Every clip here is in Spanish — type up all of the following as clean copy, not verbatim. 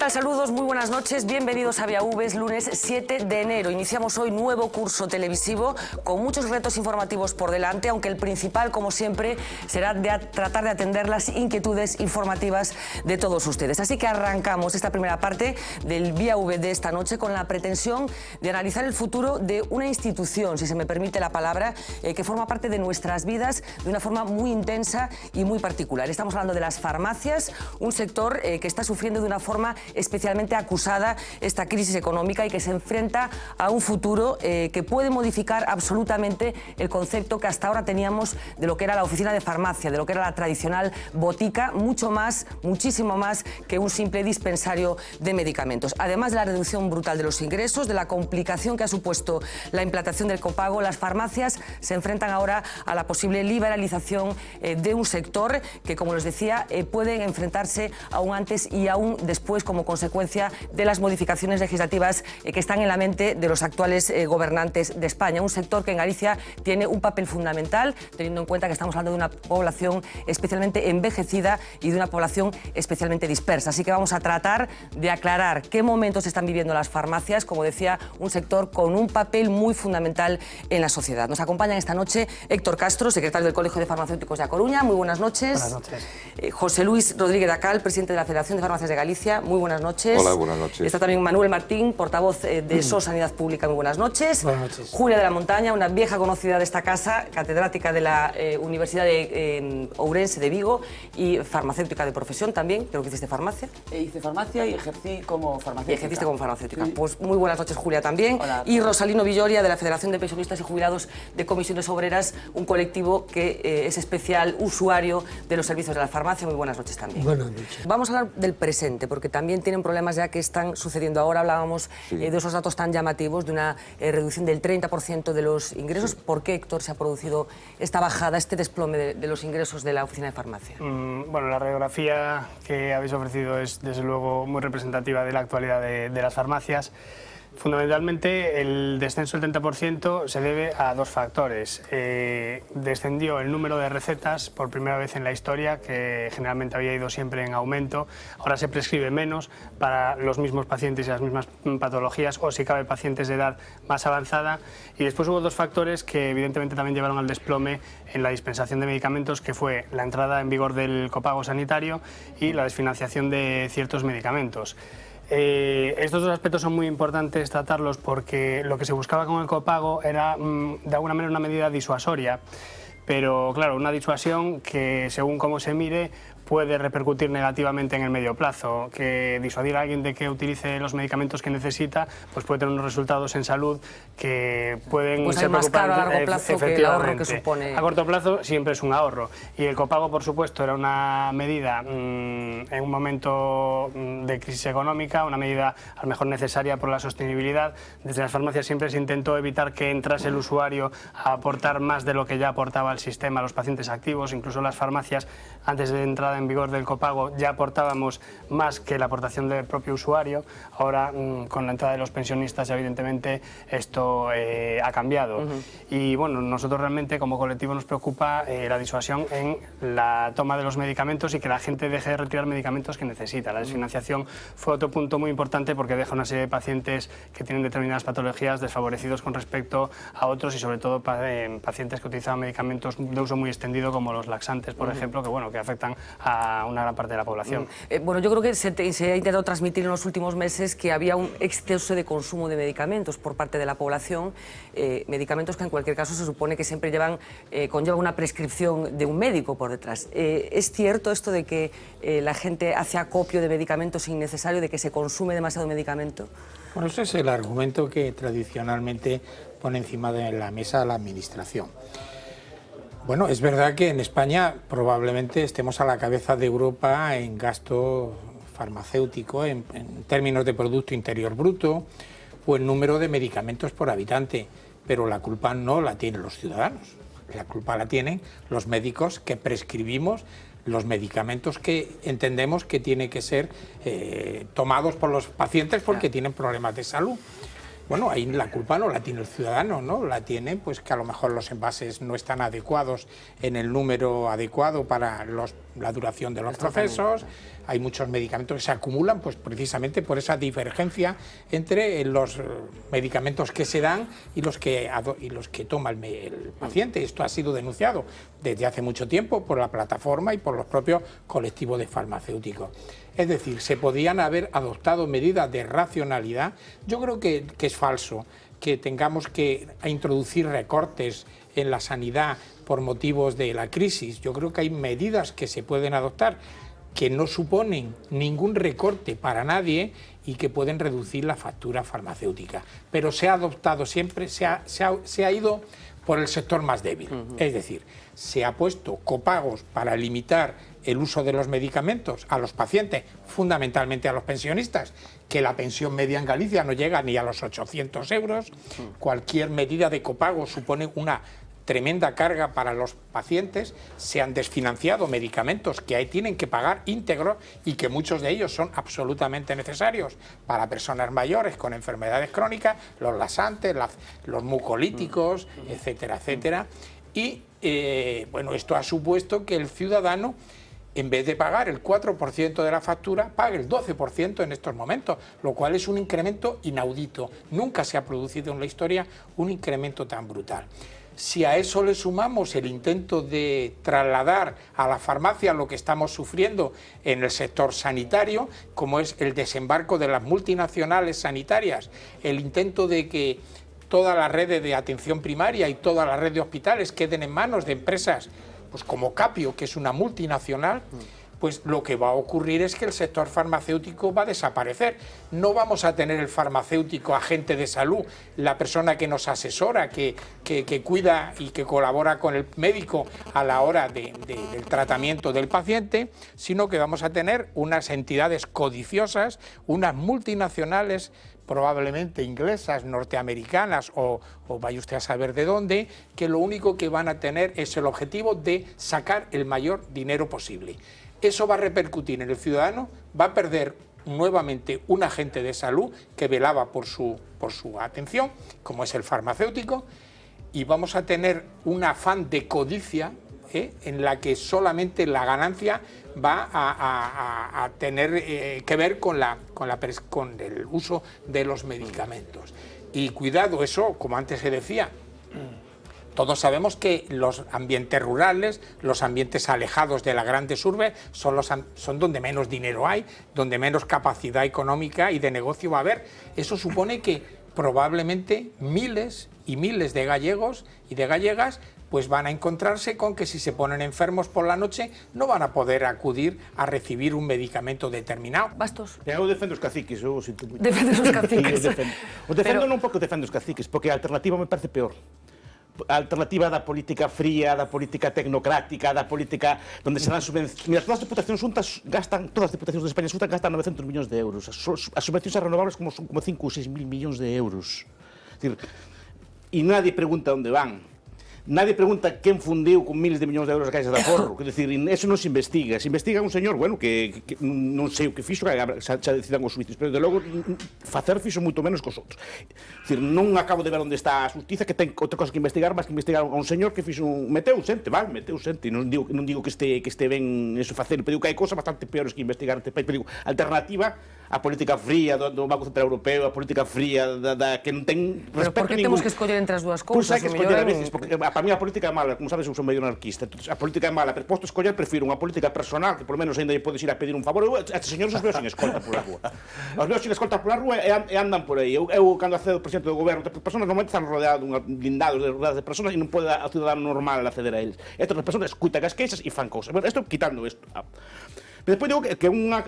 tal? Saludos, muy buenas noches, bienvenidos a Vía V, es lunes 7 de enero. Iniciamos hoy nuevo curso televisivo con muchos retos informativos por delante, aunque el principal, como siempre, será tratar de atender las inquietudes informativas de todos ustedes. Así que arrancamos esta primera parte del Vía V de esta noche con la pretensión de analizar el futuro de una institución, si se me permite la palabra, que forma parte de nuestras vidas de una forma muy intensa y muy particular. Estamos hablando de las farmacias, un sector que está sufriendo de una forma especialmente acusada esta crisis económica y que se enfrenta a un futuro que puede modificar absolutamente el concepto que hasta ahora teníamos de lo que era la oficina de farmacia, de lo que era la tradicional botica, mucho más, muchísimo más que un simple dispensario de medicamentos. Además de la reducción brutal de los ingresos, de la complicación que ha supuesto la implantación del copago, las farmacias se enfrentan ahora a la posible liberalización de un sector que, como les decía, puede enfrentarse aún antes y aún después como consecuencia de las modificaciones legislativas que están en la mente de los actuales gobernantes de España. Un sector que en Galicia tiene un papel fundamental, teniendo en cuenta que estamos hablando de una población especialmente envejecida y de una población especialmente dispersa. Así que vamos a tratar de aclarar qué momentos están viviendo las farmacias, como decía, un sector con un papel muy fundamental en la sociedad. Nos acompañan esta noche Héctor Castro, secretario del Colegio de Farmacéuticos de A Coruña. Muy buenas noches. Buenas noches. José Luis Rodríguez Dacal, presidente de la Federación de Farmacias de Galicia. Muy buenas noches. Hola, buenas noches. Está también Manuel Martín, portavoz de SOS Sanidad Pública. Muy buenas noches. Buenas noches. Julia de la Montaña, una vieja conocida de esta casa, catedrática de la Universidad de Ourense de Vigo y farmacéutica de profesión también. Creo que hiciste farmacia. Hice farmacia y ejercí como farmacéutica. Y ejerciste como farmacéutica. Sí. Pues muy buenas noches, Julia, también. Hola. Y Rosalino Villoria, de la Federación de Pensionistas y Jubilados de Comisiones Obreras, un colectivo que es especial usuario de los servicios de la farmacia. Muy buenas noches también. Buenas noches. Vamos a hablar del presente, porque también tienen problemas ya que están sucediendo ahora. Hablábamos de esos datos tan llamativos, de una reducción del 30% de los ingresos. Sí. ¿Por qué, Héctor, se ha producido esta bajada, este desplome de los ingresos de la oficina de farmacia? Bueno, la radiografía que habéis ofrecido es, desde luego, muy representativa de la actualidad de las farmacias. Fundamentalmente, el descenso del 30% se debe a dos factores. Descendió el número de recetas por primera vez en la historia, que generalmente había ido siempre en aumento. Ahora se prescribe menos para los mismos pacientes y las mismas patologías, o si cabe pacientes de edad más avanzada. Y después hubo dos factores que evidentemente también llevaron al desplome en la dispensación de medicamentos, que fue la entrada en vigor del copago sanitario y la desfinanciación de ciertos medicamentos. Estos dos aspectos son muy importantes tratarlos porque lo que se buscaba con el copago era de alguna manera una medida disuasoria, pero claro, una disuasión que según cómo se mire puede repercutir negativamente en el medio plazo. Que disuadir a alguien de que utilice los medicamentos que necesita pues puede tener unos resultados en salud que pueden ser más caro a preocupantes. largo plazo que el ahorro que supone. A corto plazo siempre es un ahorro, y el copago, por supuesto, era una medida en un momento de crisis económica, una medida a lo mejor necesaria por la sostenibilidad. Desde las farmacias siempre se intentó evitar que entrase el usuario a aportar más de lo que ya aportaba al sistema, a los pacientes activos. Incluso las farmacias, antes de entrada en vigor del copago, ya aportábamos más que la aportación del propio usuario. Ahora, con la entrada de los pensionistas, evidentemente esto ha cambiado. Y bueno, nosotros realmente como colectivo nos preocupa la disuasión en la toma de los medicamentos y que la gente deje de retirar medicamentos que necesita. La desfinanciación fue otro punto muy importante porque deja una serie de pacientes que tienen determinadas patologías desfavorecidos con respecto a otros, y sobre todo pacientes que utilizaban medicamentos de uso muy extendido como los laxantes, por ejemplo, que afectan a una gran parte de la población. Bueno, yo creo que se ha intentado transmitir en los últimos meses que había un exceso de consumo de medicamentos por parte de la población, medicamentos que en cualquier caso se supone que siempre conllevan una prescripción de un médico por detrás. ¿Es cierto esto de que la gente hace acopio de medicamentos innecesario, de que se consume demasiado medicamento? Bueno, ese es el argumento que tradicionalmente pone encima de la mesa la Administración. Bueno, es verdad que en España probablemente estemos a la cabeza de Europa en gasto farmacéutico, en términos de Producto Interior Bruto o en número de medicamentos por habitante, pero la culpa no la tienen los ciudadanos, la culpa la tienen los médicos que prescribimos los medicamentos que entendemos que tienen que ser tomados por los pacientes porque tienen problemas de salud. bueno, ahí la culpa no la tiene el ciudadano, ¿no? La tiene pues que a lo mejor los envases no están adecuados en el número adecuado para la duración de los procesos. Hay muchos medicamentos que se acumulan pues precisamente por esa divergencia entre los medicamentos que se dan y los que toma el paciente. Esto ha sido denunciado desde hace mucho tiempo por la plataforma y por los propios colectivos de farmacéuticos. Es decir, se podían haber adoptado medidas de racionalidad. Yo creo que es falso que tengamos que introducir recortes en la sanidad por motivos de la crisis. Yo creo que hay medidas que se pueden adoptar que no suponen ningún recorte para nadie y que pueden reducir la factura farmacéutica. Pero se ha adoptado siempre, se ha ido por el sector más débil. Es decir, se ha puesto copagos para limitar el uso de los medicamentos a los pacientes, fundamentalmente a los pensionistas, que la pensión media en Galicia no llega ni a los 800 euros. Cualquier medida de copago supone una tremenda carga para los pacientes. Se han desfinanciado medicamentos que ahí tienen que pagar íntegros y que muchos de ellos son absolutamente necesarios para personas mayores con enfermedades crónicas, los laxantes, los mucolíticos, etcétera, etcétera. Y bueno, esto ha supuesto que el ciudadano, en vez de pagar el 4% de la factura, pague el 12% en estos momentos, lo cual es un incremento inaudito. Nunca se ha producido en la historia un incremento tan brutal. Si a eso le sumamos el intento de trasladar a la farmacia lo que estamos sufriendo en el sector sanitario, como es el desembarco de las multinacionales sanitarias, el intento de que toda la red de atención primaria y toda la red de hospitales queden en manos de empresas pues como Capio, que es una multinacional, pues lo que va a ocurrir es que el sector farmacéutico va a desaparecer. No vamos a tener el farmacéutico agente de salud, la persona que nos asesora, que cuida y que colabora con el médico a la hora del tratamiento del paciente, sino que vamos a tener unas entidades codiciosas, unas multinacionales, probablemente inglesas, norteamericanas o vaya usted a saber de dónde, que lo único que van a tener es el objetivo de sacar el mayor dinero posible. Eso va a repercutir en el ciudadano, va a perder nuevamente un agente de salud que velaba por su atención, como es el farmacéutico, y vamos a tener un afán de codicia en la que solamente la ganancia va a tener que ver con el uso de los medicamentos. Y cuidado, eso, como antes se decía, todos sabemos que los ambientes rurales, los ambientes alejados de las grandes urbes, son donde menos dinero hay, donde menos capacidad económica y de negocio va a haber. Eso supone que probablemente miles y miles de gallegos y de gallegas pues van a encontrarse con que si se ponen enfermos por la noche no van a poder acudir a recibir un medicamento determinado. Bastos. Eu defendo os caciques, eu sinto moito. Defendes os caciques. Os defendo non porque defendo os caciques, porque a alternativa me parece peor. A alternativa da política fría, da política tecnocrática, da política donde se dan subvencións. Mira, todas as diputacións xuntas gastan, todas as diputacións de España xuntas gastan 900 millóns de euros. As subvencións a renovables son como 5 ou 6 mil millóns de euros. E nadie pregunta onde van. Nadie pregunta quen fundiu con miles de millóns de euros a Caixa de Aforro. Quer dicir, eso non se investiga. Se investiga un señor, bueno, que non sei o que fixo, xa decidan os suíces, pero de logo facer fixo moito menos que os outros. Quer dicir, non acabo de ver onde está a justiza, que ten outra cosa que investigar, máis que investigar a un señor que fixo meteu xente, vale, meteu xente. Non digo que este ben eso facer, pero digo que hai cosas bastante peores que investigar neste país. Pero digo, alternativa a política fría do Banco Central Europeo, a política fría que non ten respecto. Pero por que temos que escoller entre as dúas cousas? Pois hai que escoller a veces, porque para mí a política é mala, como sabes, eu son medio anarquista. A política é mala, pero posto escoller, prefiro unha política personal, que por lo menos ainda lle podes ir a pedir un favor. A estes señores os veo sin escolta pola rúa. Os veo sin escolta pola rúa e andan por aí. Eu cando accedo ao presidente do goberno, as persoas normalmente están rodeadas blindados de persoas e non pode a ciudadano normal acceder a eles. Estas persoas escutan as queixas e fan cousas. Bueno, isto quitando isto. Pero despois digo que unha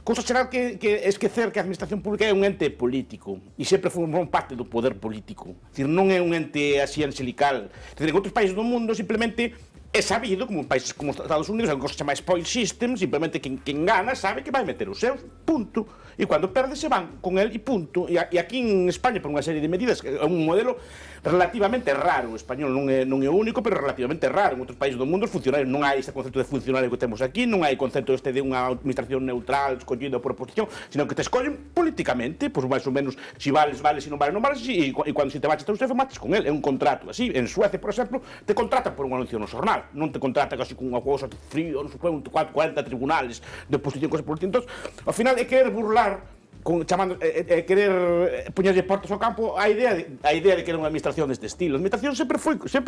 cousa xeral que esquecer que a administración pública é un ente político e sempre forma parte do poder político. Dicir, non é un ente así angelical. Dicir, en outros países do mundo simplemente é sabido, como en países como Estados Unidos, hai unha cosa que se chama spoil system, simplemente quen gana sabe que vai meter os seus, punto. E cando perde se van con el e punto. E aquí en España, por unha serie de medidas, é un modelo relativamente raro. O español non é o único, pero relativamente raro. En outros países do mundo os funcionarios non hai ese concepto de funcionario que temos aquí, non hai concepto este de unha administración neutral escollida por oposición, sino que te escollen políticamente, pois máis ou menos, se vales, vales, se non vales, non vales, e cando se te baches teu xefe, mates con el. É un contrato así. En Suecia, por exemplo, te contratan por un anuncio no xornal, non te contratan así con unha cousa frío, non se pode 40 tribunales de oposición, cosas por el estilo. Entón, ao final é querer burlar, querer poñerlle portas ao campo a idea de que era unha administración deste estilo. A administración sempre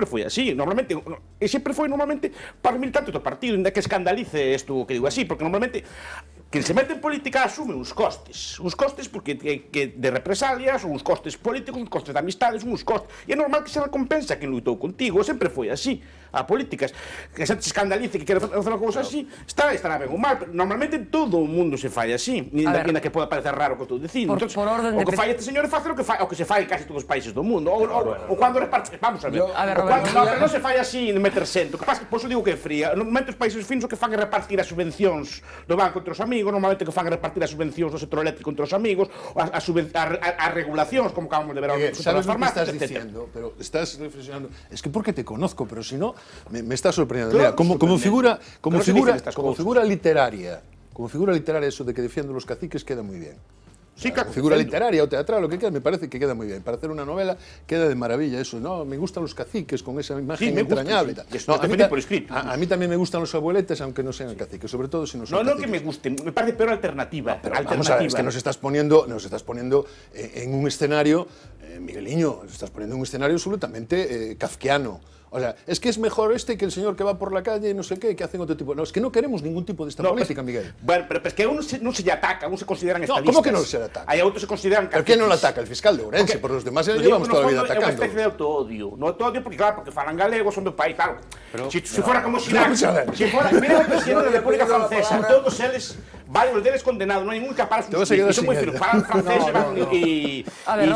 foi así, normalmente, e sempre foi normalmente para os militantes do partido, ainda que escandalice isto que digo así, porque normalmente quen se mete en política asume uns costes porque que de represalias, uns costes políticos, uns costes de amistades, uns costes, e é normal que se recompensa quen lutou contigo, sempre foi así. A políticas, que se escandalice que quere facer unha cousa así, estará ben ou mal, pero normalmente todo o mundo se fai así, ainda que poda parecer raro o que estou dicindo. Por orden o que fai este señor é facer o que se fai en casi todos os países do mundo, ou cando reparte, vamos a ver, pero non se fai así en meter sento, que pasa, por iso digo que é fría, normalmente os países finos o que fan é repartir as subvencións do banco entre os amigos, normalmente que fan é repartir as subvencións do sector eléctrico entre os amigos, as regulacións, como acabamos de ver ahora, sabes o que estás diciendo, pero estás reflexionando, es que porque te conozco, pero si no me está sorprendiendo. Mira, como figura literaria, eso de que defiendo los caciques queda muy bien. Sí, como figura literaria o teatral, lo que queda, me parece que queda muy bien. Para hacer una novela queda de maravilla eso. No, me gustan los caciques con esa imagen entrañable. A mí también me gustan los abueletes, aunque no sean caciques, sobre todo si no son caciques. No que me gusten, me parece peor alternativa. Vamos a ver, es que nos estás poniendo en un escenario, Migueliño, nos estás poniendo en un escenario absolutamente kafkiano. O sea, es que es mejor que el señor que va por la calle y no sé qué, que hacen otro tipo. No, es que no queremos ningún tipo de esta política, Miguel. Bueno, pero es que uno non se lle ataca, uno se consideran estadistas. ¿Cómo que no se le ataca? Hay otros se consideran caciques. ¿Pero quién no le ataca? El fiscal de Ourense, por los demás le llevamos toda la vida atacando. É unha especie de autoodio. No autoodio porque, claro, porque falan galego, son do país, claro. Si fuera como Chirac, mira o presidente da República Francesa, todos eles, varios deles condenados, non hai ningún capaz de son moi finos, falan francés e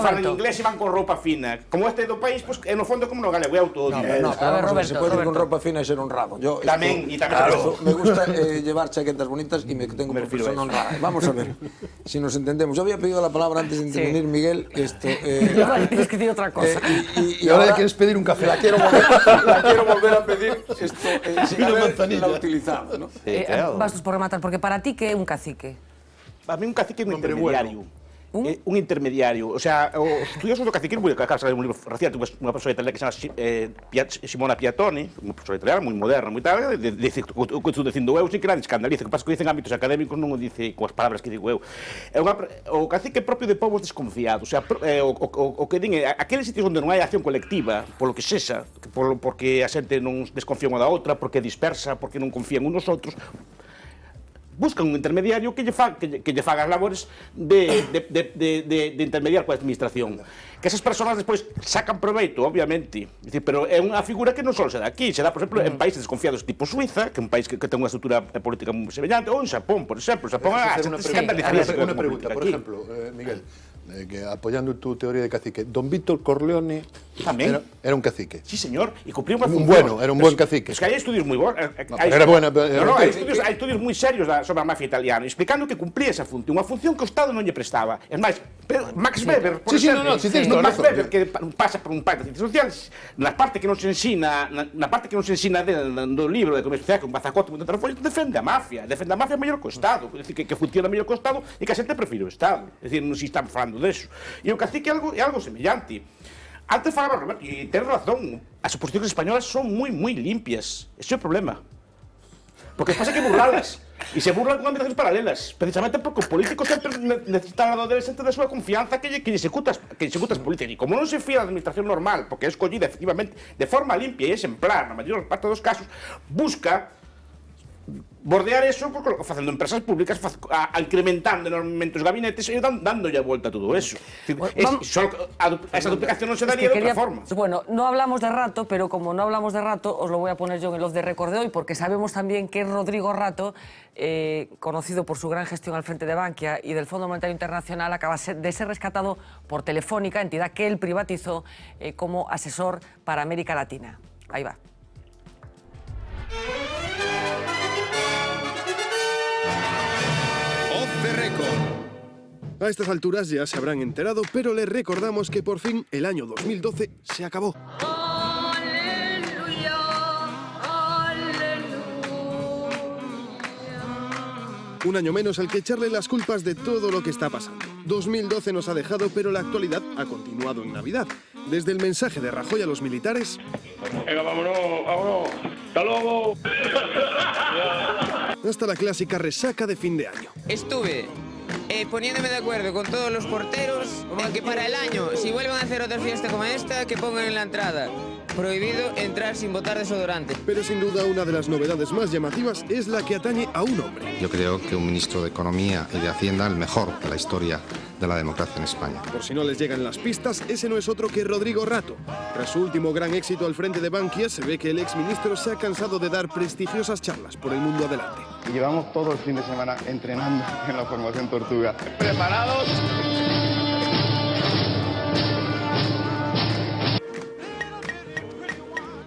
falan inglés e van con roupa fina. Como este do país, pues, en o fondo como no galego, é autoodio. Puede ir con ropa fina y ser honrado. Yo también, me gusta llevar chaquetas bonitas y me tengo por persona honrada. Vamos a ver si nos entendemos. Yo había pedido la palabra antes de intervenir, Miguel. Ahora tienes que decir otra cosa. Y ahora ya quieres pedir un café. La quiero volver a pedir sin haberla utilizado, ¿no? Bastos por rematar, porque para ti, ¿qué es un cacique? Para mí un cacique es un intermediario. Un intermediario, o sea, os estudiosos do caciquismo, que acá sale un libro reciente, unha profesora italiana que se chama Simona Piatoni, unha profesora italiana moi moderna, moi tal, dice o que estou dicindo eu, sin que nadie escandalice, que pasa que dicen ámbitos académicos non o dice coas palabras que digo eu. O cacique é propio de povos desconfiados, o sea, o que din é, aqueles sitios onde non hai acción colectiva, polo que sexa, porque a xente non desconfía unha da outra, porque é dispersa, porque non confían uns nos outros, buscan un intermediario que lle faga as labores de intermediar coa administración. Que esas persoas despois sacan proveito, obviamente. Pero é unha figura que non só se dá aquí, se dá, por exemplo, en países desconfiados tipo Suiza, que é un país que ten unha estrutura política moi semellante, ou en Xapón, por exemplo. Xapón una pregunta, por exemplo, Miguel, que apoyando tu teoría de cacique, don Víctor Corleone era un cacique. Sí, señor, y cumplió unha función. Era un buen cacique. Es que hai estudios moi bons. Era buena. Hai estudios moi serios sobre a mafia italiana, explicando que cumplía esa función, unha función que o Estado non lle prestaba. É máis, Max Weber, por exemplo, Max Weber, que pasa por un par de ciencias sociales, na parte que non se ensina do libro de comercio social, con Bazacote, con tantas follas, defende a mafia mellor que o Estado, é dicir, que funciona mellor que o Estado e que a xente prefire o Estado. É dicir, non se estamos falando deso. E o cacique é algo semellante. Antes falaba Roberto, e ten razón, as oposicións españolas son moi limpias. Ese é o problema. Porque pasa que burlalas. E se burlan con administracións paralelas, precisamente porque os políticos sempre necesitan a deles xente da súa confianza que lle executa as políticas. E como non se fía a administración normal, porque é escollida efectivamente de forma limpia e exemplar, na maior parte dos casos, busca bordear eso facendo empresas públicas, incrementando enormemente os gabinetes e dándolle a volta a todo eso. Esa duplicación non se daría de outra forma. Bueno, no hablamos de Rato, pero como no hablamos de Rato, os lo voy a poner yo en el off the record de hoy, porque sabemos también que Rodrigo Rato, conocido por su gran gestión al frente de Bankia y del Fondo Monetario Internacional, acaba de ser rescatado por Telefónica, entidad que él privatizó como asesor para América Latina. Ahí va. A estas alturas ya se habrán enterado, pero les recordamos que por fin el año 2012 se acabó. Un año menos al que echarle las culpas de todo lo que está pasando. 2012 nos ha dejado, pero la actualidad ha continuado en Navidad. Desde el mensaje de Rajoy a los militares... Venga, vámonos, vámonos. ¡Hasta luego! Hasta la clásica resaca de fin de año. Estuve poniéndome de acuerdo con todos los porteros en que para el año, si vuelven a hacer otra fiesta como esta, que pongan en la entrada: prohibido entrar sin botar desodorante. Pero sin duda una de las novedades más llamativas es la que atañe a un hombre. Yo creo que un ministro de Economía y de Hacienda, el mejor de la historia de la democracia en España. Por si no les llegan las pistas, ese no es otro que Rodrigo Rato. Tras su último gran éxito al frente de Bankia, se ve que el exministro se ha cansado de dar prestigiosas charlas por el mundo adelante. Y llevamos todo el fin de semana entrenando en la formación Tortuga. ¿Preparados?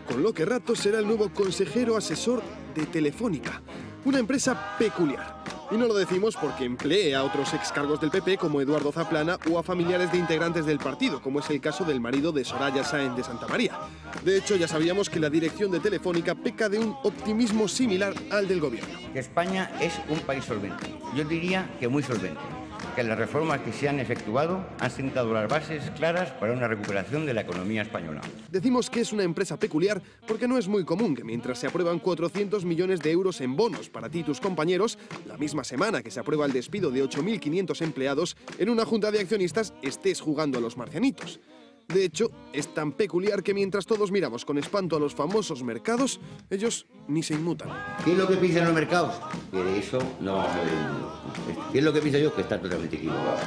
Con lo que Rato será el nuevo consejero asesor de Telefónica, una empresa peculiar. Y no lo decimos porque emplee a otros excargos del PP como Eduardo Zaplana o a familiares de integrantes del partido, como es el caso del marido de Soraya Sáenz de Santamaría. De hecho, ya sabíamos que la dirección de Telefónica peca de un optimismo similar al del gobierno. Que España es un país solvente. Yo diría que muy solvente. Que las reformas que se han efectuado han sentado las bases claras para una recuperación de la economía española. Decimos que es una empresa peculiar porque no es muy común que mientras se aprueban 400 millones de euros en bonos para ti y tus compañeros, la misma semana que se aprueba el despido de 8.500 empleados, en una junta de accionistas estés jugando a los marcianitos. De hecho, es tan peculiar que mientras todos miramos con espanto a los famosos mercados, ellos ni se inmutan. ¿Qué es lo que piensan los mercados? Que de eso no vamos a ver el mundo. ¿Qué es lo que pienso yo? Que está totalmente equivocado.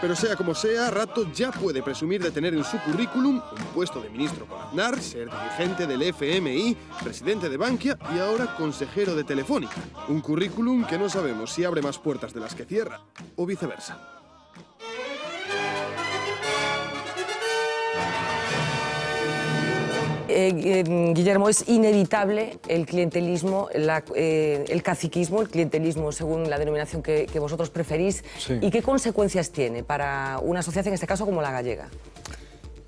Pero sea como sea, Rato ya puede presumir de tener en su currículum un puesto de ministro con Aznar, ser dirigente del FMI, presidente de Bankia y ahora consejero de Telefónica. Un currículum que no sabemos si abre más puertas de las que cierra o viceversa. Guillermo, es inevitable el clientelismo, el caciquismo, el clientelismo según la denominación que vosotros preferís. Sí. ¿Y qué consecuencias tiene para una sociedad, en este caso, como la gallega?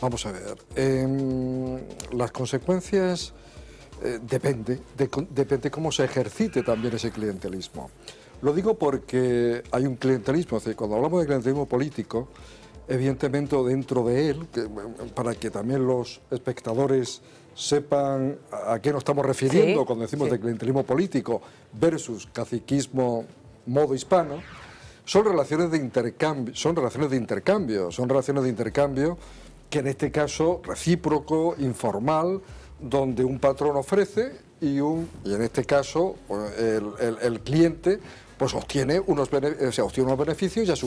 Vamos a ver. Las consecuencias depende cómo se ejercite también ese clientelismo. Lo digo porque hay un clientelismo, es decir, cuando hablamos de clientelismo político, evidentemente dentro de él, para que también los espectadores sepan a qué nos estamos refiriendo, sí, cuando decimos de clientelismo político versus caciquismo modo hispano, son relaciones de intercambio, que en este caso recíproco, informal, donde un patrón ofrece y en este caso el cliente pues obtiene unos beneficios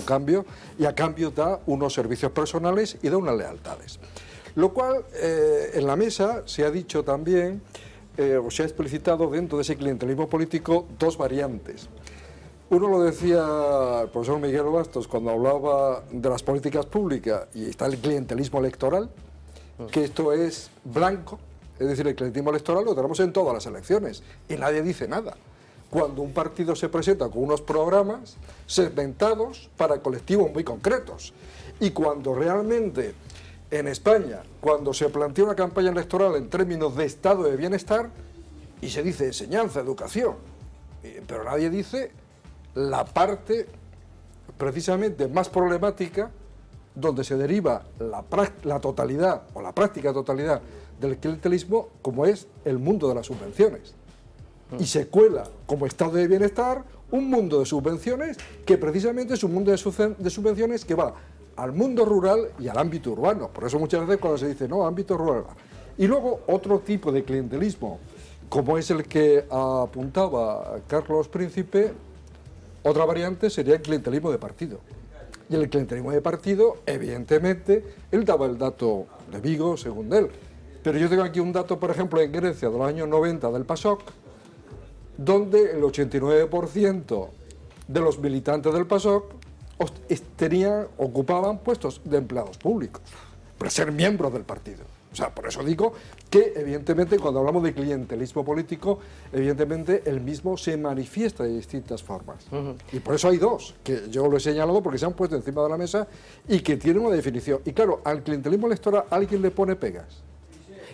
y a cambio da unos servicios personales y da unas lealtades. Lo cual en la mesa se ha dicho también, o se ha explicitado dentro de ese clientelismo político dos variantes. Uno lo decía el profesor Miguel Bastos cuando hablaba de las políticas públicas, y está el clientelismo electoral, que esto es blanco, es decir, el clientelismo electoral lo tenemos en todas las elecciones y nadie dice nada. Cuando un partido se presenta con unos programas segmentados para colectivos muy concretos, y cuando realmente en España, cuando se plantea una campaña electoral en términos de estado de bienestar, y se dice enseñanza, educación, pero nadie dice la parte precisamente más problemática donde se deriva la totalidad o la práctica totalidad del clientelismo, como es el mundo de las subvenciones. Y se cuela como estado de bienestar un mundo de subvenciones que precisamente es un mundo de subvenciones que va al mundo rural y al ámbito urbano. Por eso muchas veces cuando se dice, no, ámbito rural. Y luego otro tipo de clientelismo, como es el que apuntaba Carlos Príncipe, otra variante sería el clientelismo de partido. Y el clientelismo de partido, evidentemente, él daba el dato de Vigo, según él. Pero yo tengo aquí un dato, por ejemplo, en Grecia, de los años 90 del PASOK, donde el 89% de los militantes del PASOK ocupaban puestos de empleados públicos, por ser miembros del partido. O sea, por eso digo que, evidentemente, cuando hablamos de clientelismo político, evidentemente el mismo se manifiesta de distintas formas. Y por eso hay dos, que yo lo he señalado porque se han puesto encima de la mesa y que tienen una definición. Y claro, al clientelismo electoral alguien le pone pegas.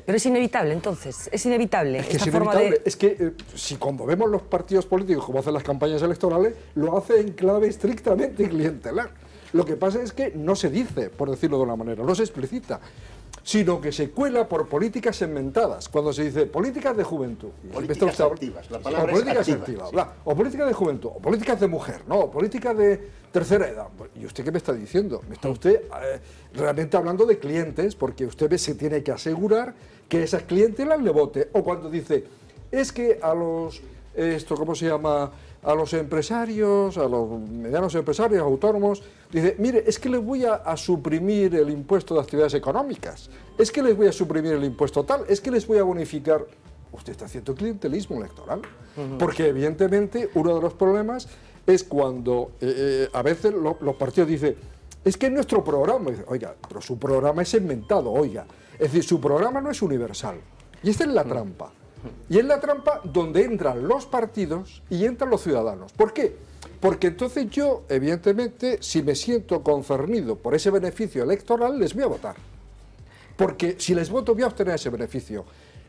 Pero es inevitable, entonces, es inevitable. Es que es inevitable. Es que si cuando vemos los partidos políticos como hacen las campañas electorales, lo hacen en clave estrictamente clientelar. Lo que pasa es que no se dice, por decirlo de una manera, no se explicita, sino que se cuela por políticas segmentadas. Cuando se dice políticas de juventud, políticas activas, la palabra o políticas es activas, sí. o políticas de juventud, o políticas de mujer, no, o políticas de tercera edad. ¿Y usted qué me está diciendo? Me está usted realmente hablando de clientes, porque usted se tiene que asegurar que esas clientelas le vote. O cuando dice, es que a los, ¿cómo se llama?, a los empresarios, a los medianos empresarios, autónomos, dice, mire, es que les voy a suprimir el impuesto de actividades económicas, es que les voy a suprimir el impuesto tal, es que les voy a bonificar. Usted está haciendo clientelismo electoral, porque evidentemente uno de los problemas es cuando a veces los partidos dicen, es que nuestro programa, dice, oiga, pero su programa es segmentado, oiga, es decir, su programa no es universal, y esta es la trampa. Y es la trampa donde entran los partidos y entran los ciudadanos. ¿Por qué? Porque entonces yo, evidentemente, si me siento concernido por ese beneficio electoral, les voy a votar. Porque si les voto voy a obtener ese beneficio.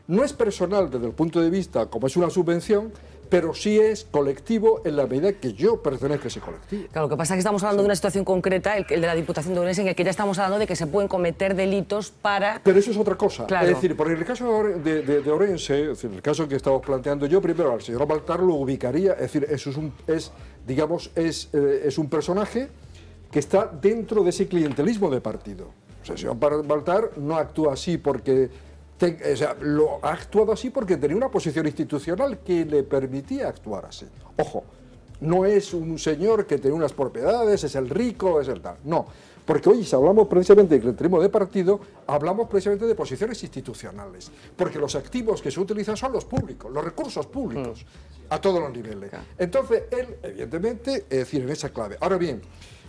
No es personal desde el punto de vista como es una subvención, pero sí es colectivo en la medida que yo pertenezco a ese colectivo. Claro, lo que pasa es que estamos hablando de una situación concreta, el de la Diputación de Ourense, en el que ya estamos hablando de que se pueden cometer delitos para... Pero eso es otra cosa. Claro. Es decir, por el caso de Ourense, es decir, el caso que estamos planteando yo, primero al señor Baltar lo ubicaría, es decir, eso es un personaje que está dentro de ese clientelismo de partido. O sea, el señor Baltar no actúa así porque... o sea, lo ha actuado así porque tenía una posición institucional que le permitía actuar así. Ojo, no es un señor que tiene unas propiedades, es el rico, es el tal. No, porque hoy si hablamos precisamente de clientelismo de partido, hablamos precisamente de posiciones institucionales. Porque los activos que se utilizan son los públicos, los recursos públicos, a todos los niveles. Entonces, él, evidentemente, es decir, en esa clave. Ahora bien,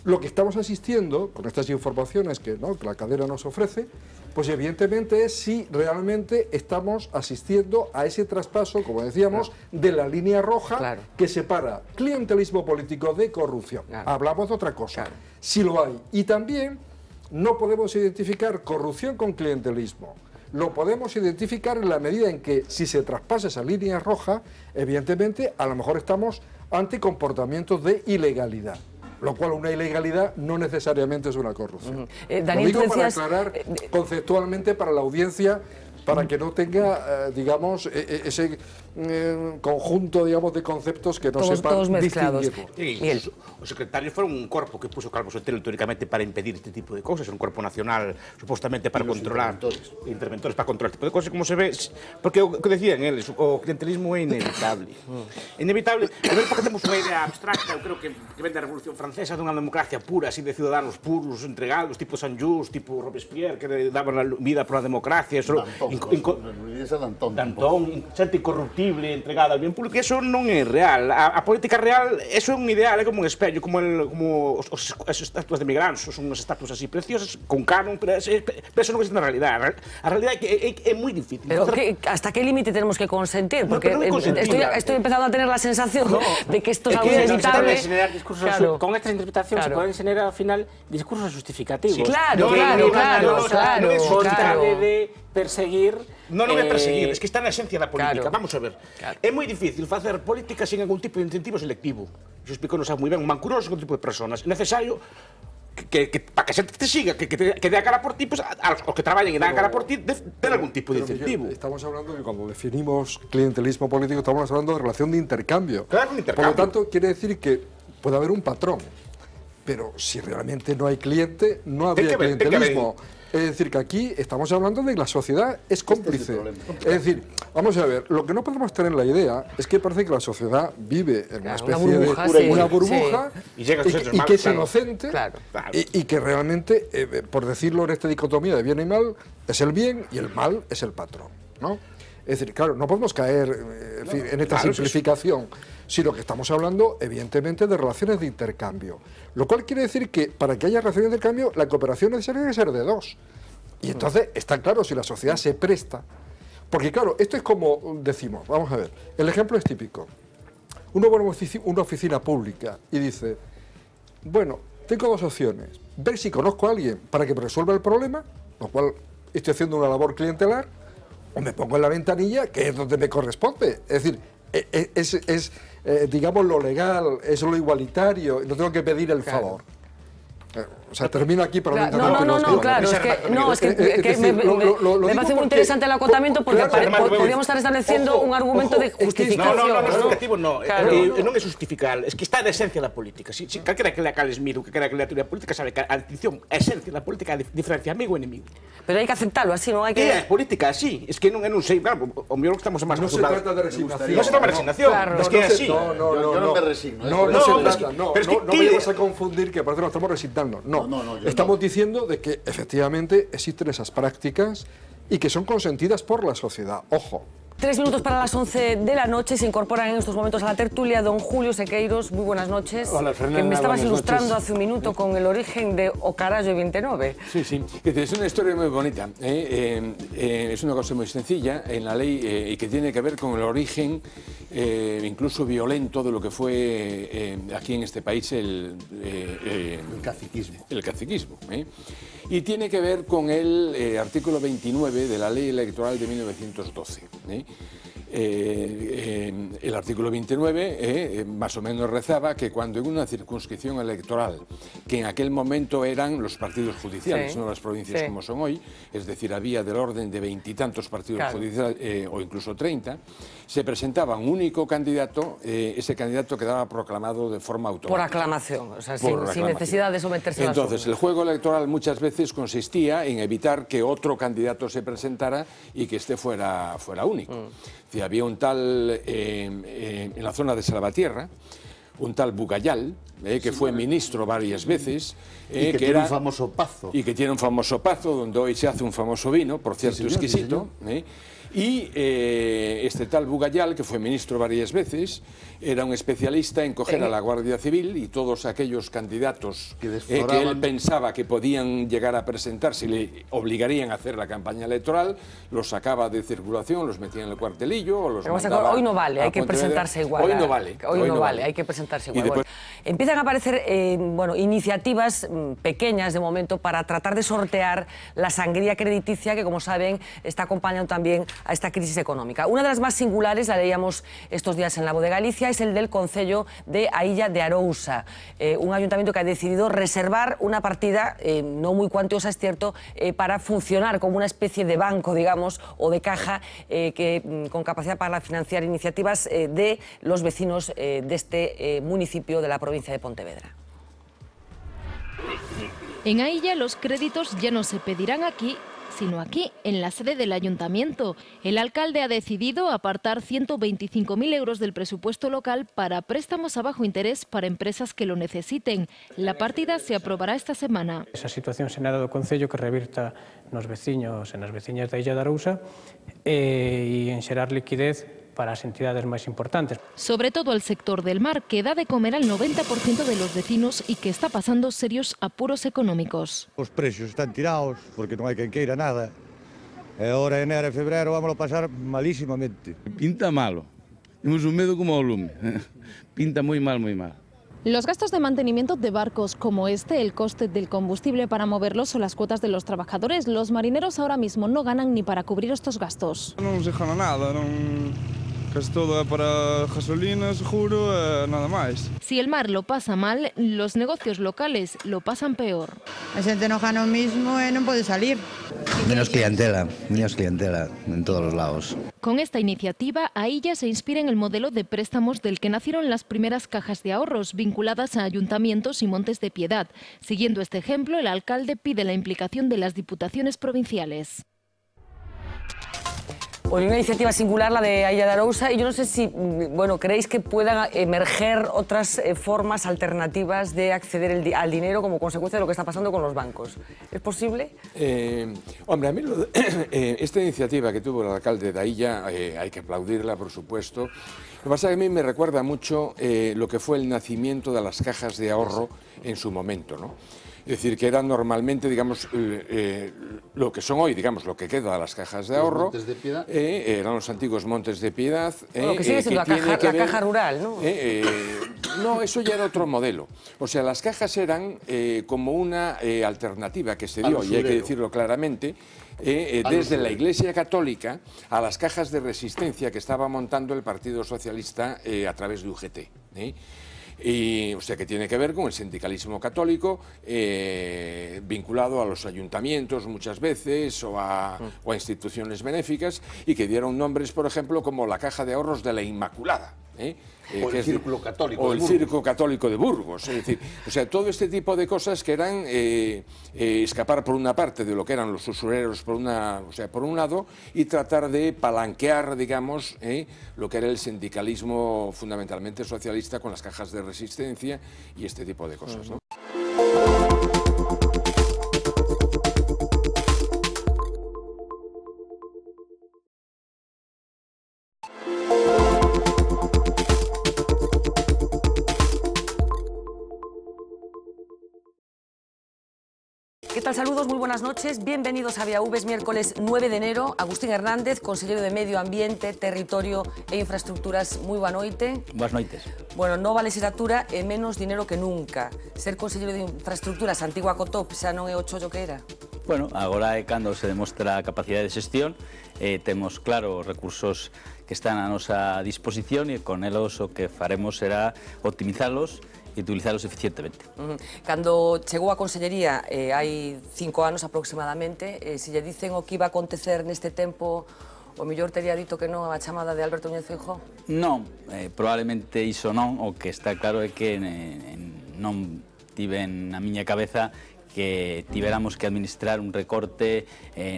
lo que estamos asistiendo, con estas informaciones que la cadena nos ofrece, pues evidentemente es si realmente estamos asistiendo a ese traspaso, como decíamos, de la línea roja que separa clientelismo político de corrupción. Hablamos de otra cosa, si lo hay. Y también no podemos identificar corrupción con clientelismo. Lo podemos identificar en la medida en que si se traspasa esa línea roja, evidentemente a lo mejor estamos ante comportamientos de ilegalidad. Lo cual una ilegalidad no necesariamente es una corrupción. Daniel, lo digo para aclarar conceptualmente para la audiencia, para que no tenga, digamos, ese conjunto, digamos, de conceptos que no sepan distinguirlo. Sí, os secretarios fueron un corpo que puso Calvo Sotelo teóricamente para impedir este tipo de cosas, un corpo nacional supuestamente para controlar, interventores para controlar este tipo de cosas, como se ve, porque o que decían eles, o clientelismo é inevitable. Inevitable, primeiro porque temos unha idea abstracta, eu creo que ven da Revolución Francesa, dunha democracia pura, así de ciudadanos puros, entregados, tipo Saint-Just, tipo Robespierre, que daban a vida por a democracia, Danton, xente incorruptible, entregada ao bien público, eso non é real. A política real, eso é un ideal, é como un espello, como as estatuas de migrantes, son unhas estatuas así preciosas, con canon, pero eso non existe na realidad. A realidad é moi difícil. Pero ¿hasta qué límite tenemos que consentir? Porque estoy empezando a tener la sensación de que esto es algo inevitable. Con estas interpretaciones se pueden generar al final discursos justificativos. Claro. De perseguir... Non é perseguir, es que está na esencia da política. Vamos a ver. É moi difícil facer política sin algún tipo de incentivo selectivo. Iso explico non sabe moi ben. Un mancuroso con tipo de personas. É necesario que para que a xente te siga, que dé a cara por ti, pues, os que traballen e dan a cara por ti, ten algún tipo de incentivo. Estamos hablando de que cuando definimos clientelismo político, estamos hablando de relación de intercambio. Claro, un intercambio. Por lo tanto, quiere decir que puede haber un patrón. Pero si realmente no hay cliente, no habría clientelismo. Es decir, que aquí estamos hablando de que la sociedad es cómplice. Es decir, vamos a ver, lo que no podemos tener la idea es que parece que la sociedad vive en una especie de una burbuja y que es inocente y que realmente, por decirlo en esta dicotomía de bien y mal, es el bien y el mal es el patrón, ¿no? Es decir, claro, no podemos caer en esta simplificación, sino que estamos hablando, evidentemente, de relaciones de intercambio. Lo cual quiere decir que, para que haya relaciones de intercambio, la cooperación necesaria debe ser de dos. Y entonces está claro si la sociedad se presta. Porque claro, esto es como decimos, vamos a ver, el ejemplo es típico. Uno va a una oficina pública y dice, bueno, tengo dos opciones, ver si conozco a alguien para que me resuelva el problema, lo cual estoy haciendo una labor clientelar, o me pongo en la ventanilla, que es donde me corresponde. Es decir, digamos, lo legal, es lo igualitario, no tengo que pedir el favor. O sea, termino aquí, pero claro, no, claro, es que me parece muy interesante el acotamiento porque podríamos estar estableciendo un argumento de justificación. No é justificativo, non é justificar, es que está na esencia da política. Si calquera que lea Carles Miro, que calquera que lea a teoría política, sabe que a distinción, a esencia da política é a diferencia amigo e enemigo. Pero hai que aceptarlo así, non hai que... É política así, es que non sei, claro, o mellor que estamos máis acostumbrados. No se trata de resignación. No se trata de resignación, es que é así. Yo no me resigno. No se trata, no vayamos a confundir que parece que nos estamos resignando. No, estamos diciendo de que efectivamente existen esas prácticas y que son consentidas por la sociedad. Ojo. 3 minutos para las 11 de la noche, se incorporan en estos momentos a la tertulia don Julio Sequeiros. Muy buenas noches. Hola, Fernanda, que me estabas buenas ilustrando noches. hace un minuto con el origen de O Carallo 29. Sí, es una historia muy bonita. Es una cosa muy sencilla en la ley y que tiene que ver con el origen, incluso violento, de lo que fue aquí en este país el caciquismo. El caciquismo. Y tiene que ver con el artículo 29 de la ley electoral de 1912. El artículo 29 más o menos rezaba que cuando en una circunscripción electoral, que en aquel momento eran los partidos judiciales, no las provincias como son hoy, es decir, había del orden de 20 y tantos partidos judiciales o incluso 30, se presentaba un único candidato, ese candidato quedaba proclamado de forma automática. Por aclamación, o sea, sin necesidad de someterse a las urnas. Entonces, el juego electoral muchas veces consistía en evitar que otro candidato se presentara y que este fuera único. Si había un tal, en la zona de Salvatierra, un tal Bugayal, que fue ministro varias veces. Y que tiene un famoso pazo. Y que tiene un famoso pazo, donde hoy se hace un famoso vino, por cierto, exquisito. Y este tal Bugayal, que fue ministro varias veces, era un especialista en coger a la Guardia Civil y todos aquellos candidatos que él pensaba que podían llegar a presentarse y le obligarían a hacer la campaña electoral, los sacaba de circulación, los metía en el cuartelillo o los mandaba. Hoy no vale, hay que presentarse igual. Hoy no vale. Hoy no vale, hay que presentarse igual. Después... Empiezan a aparecer iniciativas pequeñas de momento para tratar de sortear la sangría crediticia que, como saben, está acompañando también a esta crisis económica. Una de las más singulares, la leíamos estos días en La Voz de Galicia, es el del Concello de a Illa de Arousa, un ayuntamiento que ha decidido reservar una partida no muy cuantiosa, es cierto, para funcionar como una especie de banco, digamos, o de caja con capacidad para financiar iniciativas de los vecinos de este municipio de la provincia de Pontevedra. En Ailla los créditos ya no se pedirán aquí, sino aquí, en la sede del ayuntamiento. El alcalde ha decidido apartar 125.000 euros del presupuesto local para préstamos a bajo interés para empresas que lo necesiten. La partida se aprobará esta semana. Esa situación se ha dado Concello que revirta nos veciños e nas veciñas da Illa de Arousa e en xerar liquidez para as entidades máis importantes. Sobre todo al sector del mar, que da de comer al 90% de los vecinos y que está pasando serios apuros económicos. Os precios están tirados porque non hai quen queira nada. E ahora enero e febrero vamos a pasar malísimamente. Pinta malo. Temos un medo como o lume. Pinta moi mal, moi mal. Los gastos de mantenimiento de barcos como este, el coste del combustible para moverlos o las cuotas de los trabajadores, los marineros ahora mismo no ganan ni para cubrir estos gastos. Non se gana nada, casi todo é para gasolina, seguro e nada máis. Si el mar lo pasa mal, los negocios locales lo pasan peor. A xente non gana o mismo e non pode salir. Menos clientela en todos los lados. Con esta iniciativa, Ailla se inspira en el modelo de préstamos del que nacieron las primeras cajas de ahorros vinculadas a ayuntamientos y montes de piedad. Siguiendo este ejemplo, el alcalde pide la implicación de las diputaciones provinciales. Una iniciativa singular, la de Illa de Arousa, y yo no sé si, creéis que puedan emerger otras formas alternativas de acceder al dinero como consecuencia de lo que está pasando con los bancos. ¿Es posible? Hombre, a mí esta iniciativa que tuvo el alcalde de Illa, hay que aplaudirla, por supuesto. Lo que pasa es que a mí me recuerda mucho lo que fue el nacimiento de las cajas de ahorro en su momento, ¿no? Es decir, que eran normalmente, digamos, lo que son hoy, digamos, lo que queda de las cajas de ahorro. Los Montes de Piedad. Eran los antiguos Montes de Piedad. Lo que sigue siendo la caja rural, ¿no? No, eso ya era otro modelo. O sea, las cajas eran como una alternativa que se dio, y hay que decirlo claramente, desde la Iglesia Católica a las cajas de resistencia que estaba montando el Partido Socialista a través de UGT. Y, o sea, que tiene que ver con el sindicalismo católico vinculado a los ayuntamientos muchas veces o a instituciones benéficas, y que dieron nombres, por ejemplo, como la Caja de Ahorros de la Inmaculada. O el Círculo Católico o de el Burgos. Circo Católico de Burgos. Es decir, o sea, todo este tipo de cosas que eran escapar por una parte de lo que eran los usureros por un lado, y tratar de palanquear, digamos, lo que era el sindicalismo fundamentalmente socialista con las cajas de resistencia y este tipo de cosas, ¿no? ¿Qué tal? Saludos, muy buenas noches. Bienvenidos a Vía V, es miércoles 9 de enero. Agustín Hernández, consellero de Medio Ambiente, Territorio e Infraestructuras. Moi boa noite. Boas noites. Bueno, nova legislatura e menos dinero que nunca. Ser consellero de Infraestructuras, antigua COTOP, xa non é o chollo que era? Bueno, agora é cando se demostra a capacidade de xestión. Temos claro os recursos que están a nosa disposición e con elos o que faremos será optimizalos e utilizalos eficientemente. Cando chegou a consellería hai 5 anos aproximadamente, se lle dicen o que iba a acontecer neste tempo, o mellor tería dito que non a chamada de Alberto Núñez Feijóo? Non, probablemente iso non. O que está claro é que non tiven na miña cabeza que tiveramos que administrar un recorte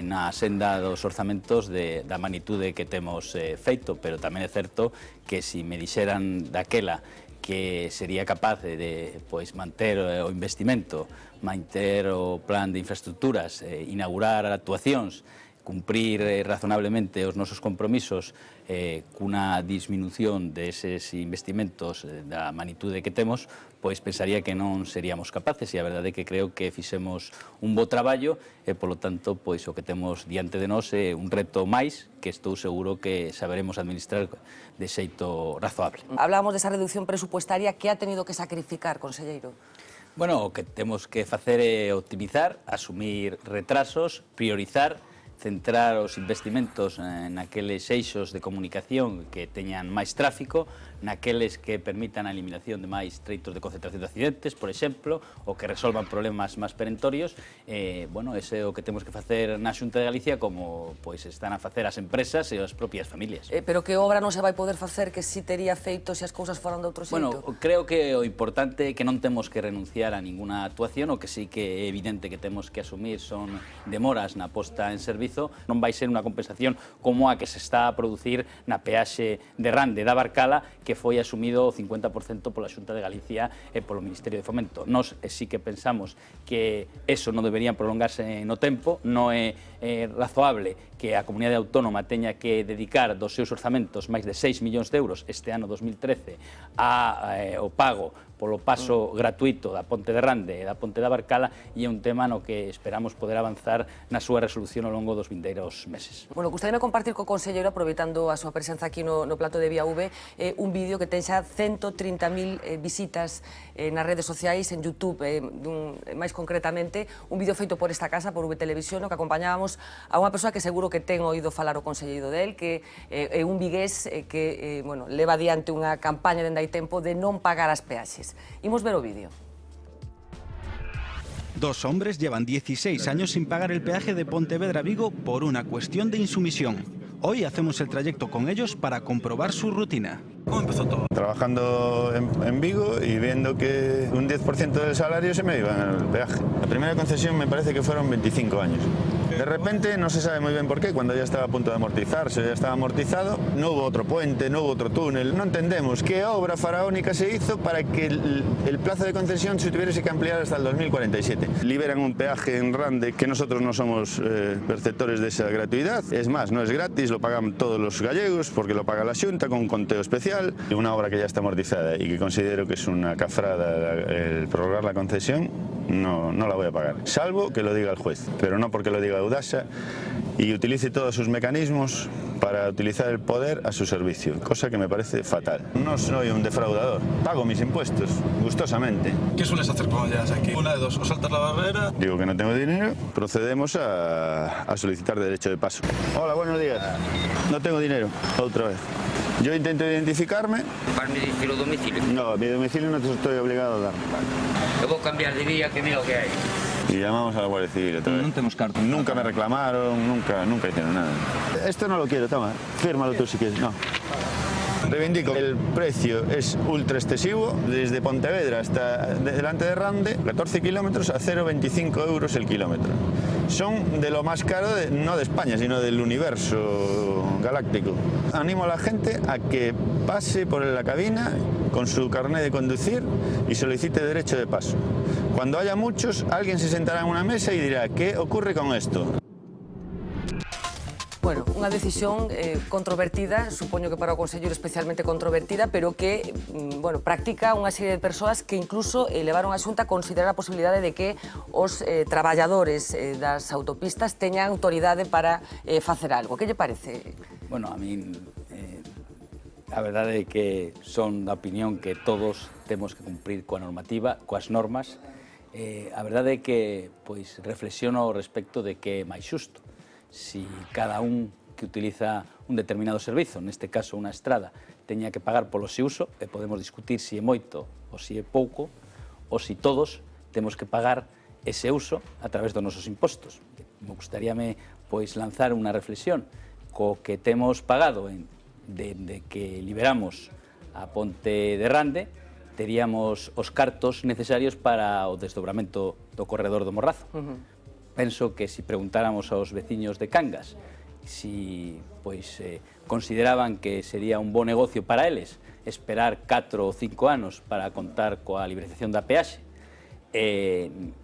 na senda dos orzamentos da magnitude que temos feito, pero tamén é certo que se me dixeran daquela que sería capaz de manter o investimento, manter o plan de infraestructuras, inaugurar actuacións, cumprir razonablemente os nosos compromisos cunha disminución deses investimentos da magnitude que temos, pois pensaría que non seríamos capaces, e a verdade é que creo que fixemos un bo traballo e, polo tanto, pois o que temos diante de nós é un reto máis que estou seguro que saberemos administrar de xeito razoable. Hablamos desa reducción presupuestaria que ha tenido que sacrificar, conselleiro. Bueno, o que temos que facer é optimizar, asumir retrasos, priorizar, centrar os investimentos naqueles eixos de comunicación que teñan máis tráfico, naqueles que permitan a eliminación de máis treitos de concentración de accidentes, por exemplo, ou que resolvan problemas máis perentorios. Bueno, ese é o que temos que facer na Xunta de Galicia, como pois están a facer as empresas e as propias familias. Pero que obra non se vai poder facer que si tería feito se as cousas foran de outro xeito? Bueno, creo que o importante é que non temos que renunciar a ninguna actuación. O que sí que é evidente que temos que asumir son demoras na posta en servizo. Non vai ser unha compensación como a que se está a producir na peaxe de Rande da Barcala, que foi asumido o 50% pola Xunta de Galicia e polo Ministerio de Fomento. Nós sí que pensamos que eso non debería prolongarse no tempo. Non é razoable que a comunidade autónoma teña que dedicar dos seus orzamentos máis de 6 millóns de euros este ano 2013 ao pago polo paso gratuito da Ponte de Rande e da Ponte da Barcala, e é un tema no que esperamos poder avanzar na súa resolución ao longo dos vindeiros meses. Bueno, gustaríame compartir co conselleiro, aproveitando a súa presenza aquí no plato de Vía V, un vídeo que ten xa 130.000 visitas nas redes sociais, en YouTube, máis concretamente, un vídeo feito por esta casa, por V Televisión, no que acompañábamos a unha persoa que seguro que ten oído falar o conselleiro del, que é un vigués que leva adiante unha campaña dende hai tempo de non pagar as peaxes. Imos ver o vídeo. Dos hombres llevan 16 años sin pagar el peaje de Pontevedra a Vigo por una cuestión de insumisión. Hoy hacemos el trayecto con ellos para comprobar su rutina. ¿Cómo empezó todo? Trabajando en Vigo y viendo que un 10% del salario se me iba en el peaje. La primera concesión me parece que fueron 25 años. De repente, no se sabe muy bien por qué, cuando ya estaba a punto de amortizarse, ya estaba amortizado, no hubo otro puente, no hubo otro túnel. No entendemos qué obra faraónica se hizo para que el plazo de concesión se tuviese que ampliar hasta el 2047. Liberan un peaje en Rande que nosotros no somos perceptores de esa gratuidad. Es más, no es gratis, lo pagan todos los gallegos porque lo paga la Xunta con un conteo especial. Una obra que ya está amortizada y que considero que es una cafrada el prorrogar la concesión. no la voy a pagar, salvo que lo diga el juez, pero no porque lo diga Eudasa y utilice todos sus mecanismos para utilizar el poder a su servicio, cosa que me parece fatal. No soy un defraudador, pago mis impuestos, gustosamente. ¿Qué sueles hacer cuando llegas aquí? Una de dos, o saltas la barrera... Digo que no tengo dinero, procedemos a solicitar derecho de paso. Hola, buenos días. No tengo dinero, otra vez. Yo intento identificarme... ¿Vas a dirigir el domicilio? No, mi domicilio no te estoy obligado a dar. Te voy a cambiar de vía, que mira lo que hay. Y llamamos a la Guardia Civil otra vez. No tenemos carta. Nunca me reclamaron, nunca hicieron nada. Esto no lo quiero, toma, fírmalo tú si quieres. No. Reivindico que el precio es ultra excesivo, desde Pontevedra hasta delante de Rande, 14 kilómetros a 0,25 euros el kilómetro. Son de lo más caro, no de España, sino del universo galáctico. Animo a la gente a que pase por la cabina con su carnet de conducir y solicite derecho de paso. Cuando haya muchos, alguien se sentará en una mesa y dirá, ¿qué ocurre con esto? Bueno, unha decisión controvertida, supoño que para o Consello especialmente controvertida, pero que, bueno, practica unha serie de persoas que incluso levaron a Xunta a considerar a posibilidade de que os traballadores das autopistas teñan autoridade para facer algo. Que lle parece? Bueno, a min a verdade é que son da opinión que todos temos que cumprir coa normativa, coas normas. A verdade é que pois reflexiono ao respecto de que é máis xusto. Si cada un que utiliza un determinado servizo, neste caso unha estrada, teña que pagar polo seu uso, e podemos discutir se é moito ou se é pouco, ou se todos temos que pagar ese uso a través dos nosos impostos. Me gustaríame pois lanzar unha reflexión co que temos pagado dende que liberamos a ponte de Rande, teríamos os cartos necesarios para o desdobramento do corredor do Morrazo. Penso que se preguntáramos aos veciños de Cangas si consideraban que sería un bo negocio para eles esperar 4 ou 5 anos para contar coa liberalización da peaxe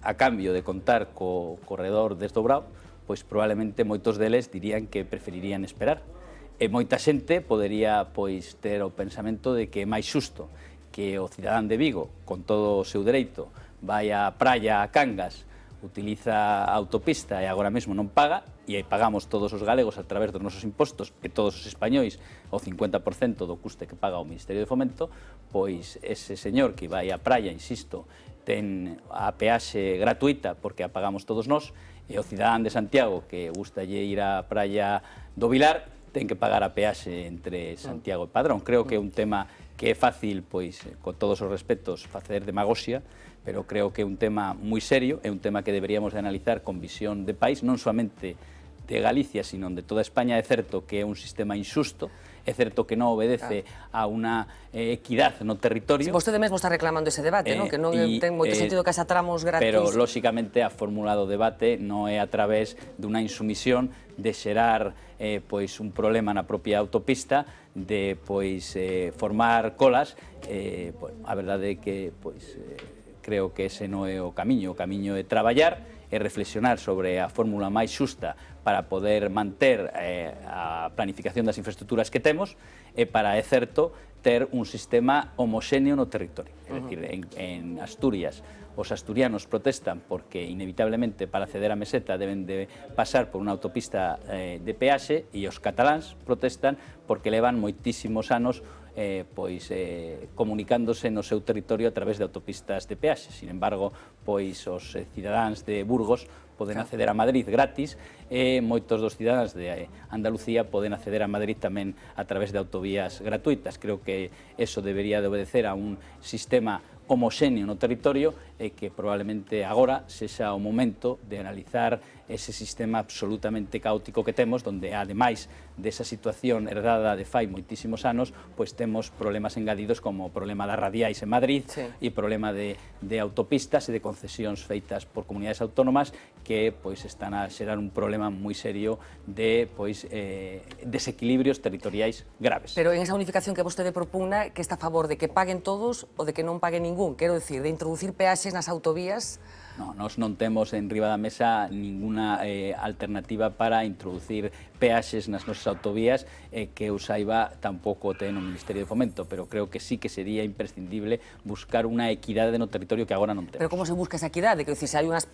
a cambio de contar co corredor desdobrado, pois probablemente moitos deles dirían que preferirían esperar. E moita xente podería ter o pensamento de que é máis xusto que o cidadán de Vigo, con todo o seu dereito, vai á praia a Cangas, utiliza a autopista e agora mesmo non paga, e aí pagamos todos os galegos a través dos nosos impostos e todos os españois o 50% do custe que paga o Ministerio de Fomento, pois ese señor que vai á praia, insisto, ten a peaxe gratuita porque a pagamos todos nós, e o cidadán de Santiago que gustalle ir á praia do Vilar ten que pagar a peaxe entre Santiago e Padrón. Creo que é un tema que é fácil, pois, con todos os respetos, facer demagoxia, pero creo que é un tema moi serio, é un tema que deberíamos de analizar con visión de país, non soamente de Galicia, sino de toda España. É certo que é un sistema injusto, é certo que non obedece a unha equidade no territorio. Vostede mesmo está reclamando ese debate, non? Que non ten moito sentido que xa tramos gratis. Pero, lóxicamente, a fórmula do debate non é a través dunha insumisión de xerar un problema na propia autopista, de formar colas. A verdade é que creo que ese non é o camiño é traballar e reflexionar sobre a fórmula máis xusta para poder manter a planificación das infraestructuras que temos e para, é certo, ter un sistema homoxéneo no territorio. É dicir, en Asturias, os asturianos protestan porque inevitablemente para acceder á meseta deben de pasar por unha autopista de peaxe, e os cataláns protestan porque levan moitísimos anos comunicándose no seu territorio a través de autopistas de peaxe. Sin embargo, os cidadáns de Burgos poden acceder a Madrid gratis, e moitos dos cidadáns de Andalucía poden acceder a Madrid tamén a través de autovías gratuitas. Creo que eso debería de obedecer a un sistema homoxéneo no territorio, e que probablemente agora sexa o momento de analizar ese sistema absolutamente caótico que temos, donde, ademais desa situación herdada de fai moitísimos anos, pois temos problemas engadidos como o problema das radiais en Madrid e problema de autopistas e de concesións feitas por comunidades autónomas que están a xerar un problema moi serio de desequilibrios territoriais graves. Pero en esa unificación que vostede propugna, que está a favor de que paguen todos ou de que non paguen ningún? Quero dicir, de introducir peaxes nas autovías Nós non temos en riba da mesa ninguna alternativa para introducir peaxes nas nosas autovías que eu saiba tampouco ten o Ministerio de Fomento, pero creo que sí que sería imprescindible buscar unha equidade no territorio que agora non temos. Pero como se busca esa equidade? Quero dicir, se hai unhas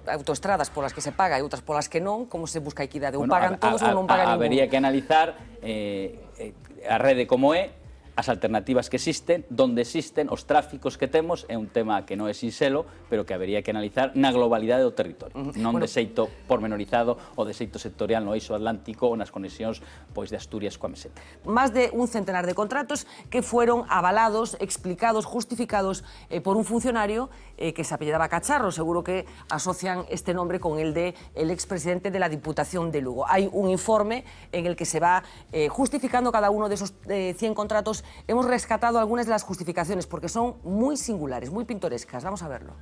autoestradas polas que se paga e outras polas que non, como se busca a equidade? Ou pagan todos ou non pagan ningún? Habería que analizar a rede como é, as alternativas que existen, donde existen, os tráficos que temos, é un tema que non é sinxelo, pero que habería que analizar na globalidade do territorio, non de xeito pormenorizado ou de xeito sectorial no eixo atlántico ou nas conexións de Asturias coa meseta. Más de un centenar de contratos que fueron avalados, explicados, justificados por un funcionario que se apellidaba Cacharro. Seguro que asocian este nombre con el de el expresidente de la Diputación de Lugo. Hay un informe en el que se va justificando cada uno de esos 100 contratos. Hemos rescatado algunas de las justificaciones porque son muy singulares, muy pintorescas. Vamos a verlo.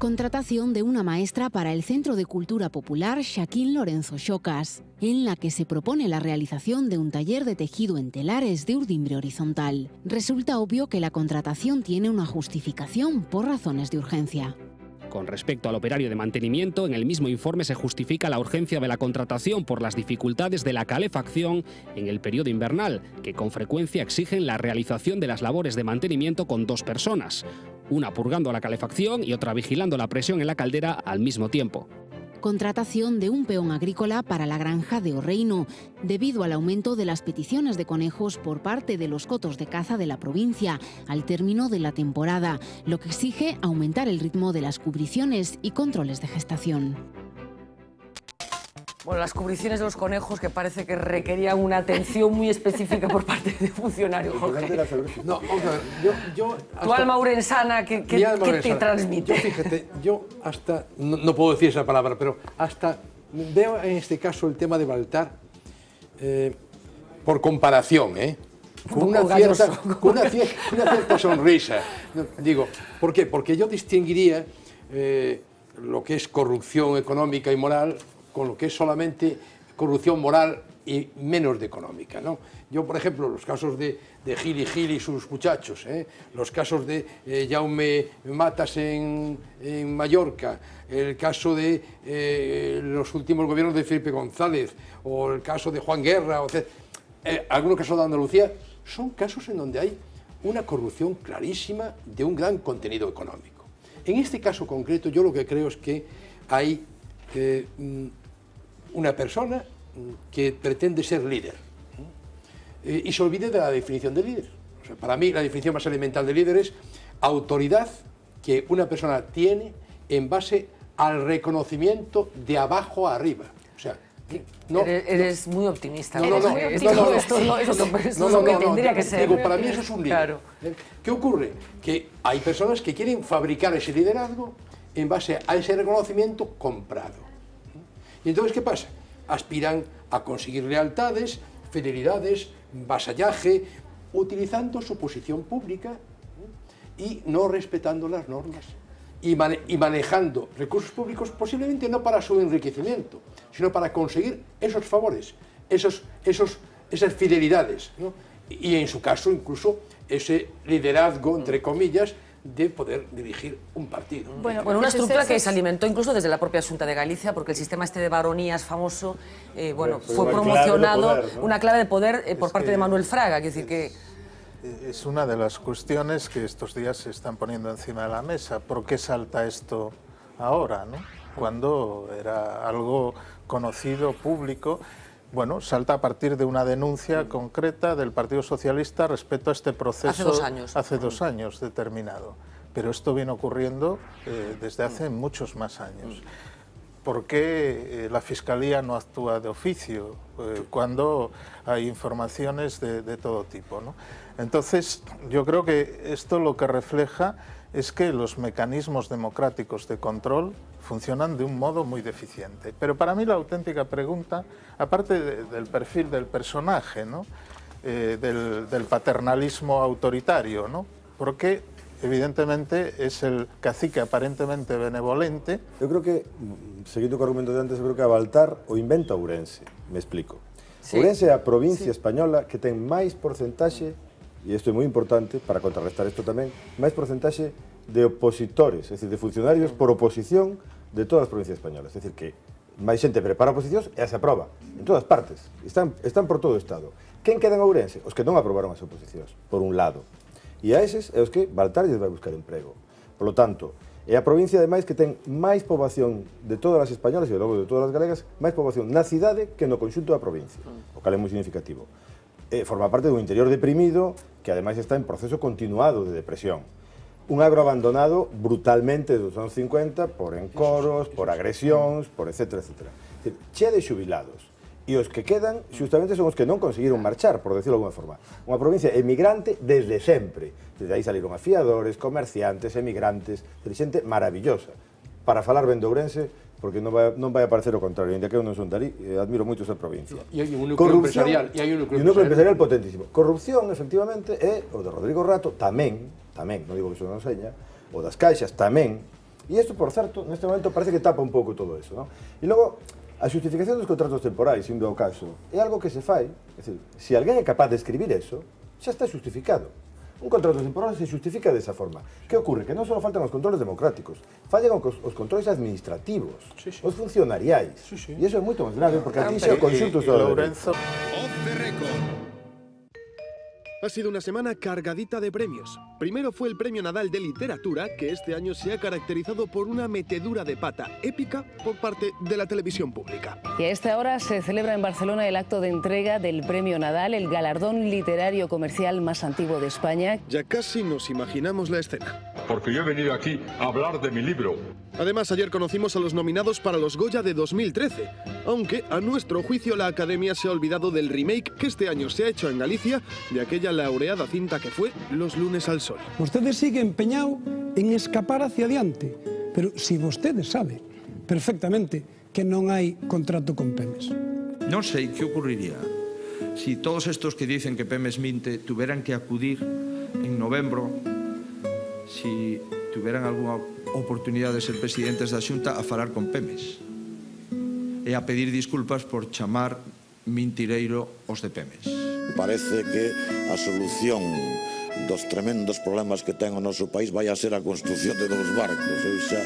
Contratación de una maestra para el Centro de Cultura Popular Xaquín Lorenzo Xocas, en la que se propone la realización de un taller de tejido en telares de urdimbre horizontal. Resulta obvio que la contratación tiene una justificación por razones de urgencia. Con respecto al operario de mantenimiento, en el mismo informe se justifica la urgencia de la contratación por las dificultades de la calefacción en el periodo invernal, que con frecuencia exigen la realización de las labores de mantenimiento con 2 personas, una purgando la calefacción y otra vigilando la presión en la caldera al mismo tiempo. Contratación de un peón agrícola para la granja de Orreino, debido al aumento de las peticiones de conejos por parte de los cotos de caza de la provincia al término de la temporada, lo que exige aumentar el ritmo de las cubriciones y controles de gestación. Bueno, las cubriciones de los conejos que parece que requerían una atención muy específica por parte de funcionario, Jorge. No, vamos a ver, yo tu alma urensana, ¿qué te transmite? Yo, fíjate, yo hasta, no puedo decir esa palabra, pero hasta veo en este caso el tema de Baltar por comparación, con una cierta sonrisa. Digo, ¿por qué? Porque yo distinguiría lo que es corrupción económica y moral con lo que es solamente corrupción moral y menos de económica, ¿no? Yo, por ejemplo, los casos de Gil y sus muchachos, los casos de Jaume Matas en Mallorca, el caso de los últimos gobiernos de Felipe González, o el caso de Juan Guerra, o algunos casos de Andalucía, son casos en donde hay una corrupción clarísima de un gran contenido económico. En este caso concreto, yo lo que creo es que hay una persona que pretende ser líder y se olvide de la definición de líder. O sea, para mí la definición más elemental de líder es autoridad que una persona tiene en base al reconocimiento de abajo a arriba. O sea, eres muy optimista. Esto es lo que tendría que ser. Digo, para mí eso es un líder. Claro. ¿Qué ocurre? Que hay personas que quieren fabricar ese liderazgo en base a ese reconocimiento comprado. Y entonces, ¿qué pasa? Aspiran a conseguir lealtades, fidelidades, vasallaje, utilizando su posición pública y no respetando las normas. Y manejando recursos públicos posiblemente no para su enriquecimiento, sino para conseguir esos favores, esas fidelidades, ¿no? Y en su caso incluso ese liderazgo, entre comillas, de poder dirigir un partido. Bueno, una estructura que se alimentó incluso desde la propia Xunta de Galicia, porque el sistema este de baronías famoso, fue promocionado, una clave de poder por parte de Manuel Fraga, es decir que... Es una de las cuestiones que estos días se están poniendo encima de la mesa. ¿Por qué salta esto ahora, ¿no? Cuando era algo conocido, público? Bueno, salta a partir de una denuncia concreta del Partido Socialista respecto a este proceso. Hace 2 años. Hace 2 años determinado. Pero esto viene ocurriendo desde hace muchos más años. ¿Por qué la Fiscalía no actúa de oficio cuando hay informaciones de todo tipo, ¿no? Entonces, yo creo que esto lo que refleja es que los mecanismos democráticos de control funcionan de un modo muy deficiente. Pero para mí la auténtica pregunta, aparte del perfil del personaje, ¿no? Del paternalismo autoritario, ¿no? Porque evidentemente es el cacique aparentemente benevolente. Eu creo que, seguindo co argumento de antes, eu creo que a Baltar o inventa Ourense, me explico. Sí. Ourense é a provincia española que ten máis porcentaxe, e isto é moi importante para contrarrestar isto tamén, máis porcentaxe de opositores, es decir, de funcionarios por oposición de todas as provincias españolas. Es decir, que máis xente prepara oposicións e se aproba en todas partes, están por todo o Estado. Quen queda en Ourense? Os que non aprobaron as oposicións, por un lado. E a eses é os que Baltar lles vai buscar emprego. Por lo tanto, é a provincia, ademais, que ten máis poboación de todas as españolas e logo de todas as galegas, máis poboación na cidade que no conxunto da provincia, o cal é moi significativo. Forma parte dun interior deprimido que, ademais, está en proceso continuado de depresión. Un agro abandonado brutalmente dos anos 50 por encoros, por agresións, por etcétera, etcétera. Chea de xubilados. E os que quedan, xustamente, son os que non conseguiron marchar, por decirlo de alguna forma. Unha provincia emigrante desde sempre. Desde aí saliron afiadores, comerciantes, emigrantes, xente maravillosa. Para falar ben de Ourense, porque non vai a parecer o contrario, ainda que eu non son tarí, admiro moito esa provincia. E hai un núcleo empresarial. E un núcleo empresarial potentísimo. Corrupción, efectivamente, é o de Rodrigo Rato, tamén, non digo que iso non seña, o das caixas, tamén. E isto, por certo, neste momento parece que tapa un pouco todo eso, non? E logo, a xustificación dos contratos temporais, indo ao caso, é algo que se fai, é dicir, se alguén é capaz de escribir eso, xa está xustificado. Un contrato temporal se xustifica desa forma. Que ocorre? Que non só faltan os controles democráticos, fallan os controles administrativos, os funcionariais. E iso é moito máis grave, porque atinxe o conxunto do dereito. Ha sido una semana cargadita de premios. Primero fue el Premio Nadal de Literatura, que este año se ha caracterizado por una metedura de pata épica por parte de la televisión pública. Y a esta hora se celebra en Barcelona el acto de entrega del Premio Nadal, el galardón literario comercial más antiguo de España. Ya casi nos imaginamos la escena. Porque yo he venido aquí a hablar de mi libro. Además, ayer conocimos a los nominados para los Goya de 2013, aunque a nuestro juicio la Academia se ha olvidado del remake que este año se ha hecho en Galicia de aquella laureada cinta que fue Los lunes al sol. Vostedes sigue empeñado en escapar hacia adiante, pero si vostedes saben perfectamente que non hai contrato con Pemex. Non sei que ocurriría si todos estos que dicen que Pemex minte tuvieran que acudir en novembro, si tuvieran alguna oportunidade de ser presidentes da Xunta, a falar con Pemex e a pedir disculpas por chamar mentireiro os de Pemex. Parece que a solución dos tremendos problemas que ten o noso país vai a ser a construción de novos barcos. Xa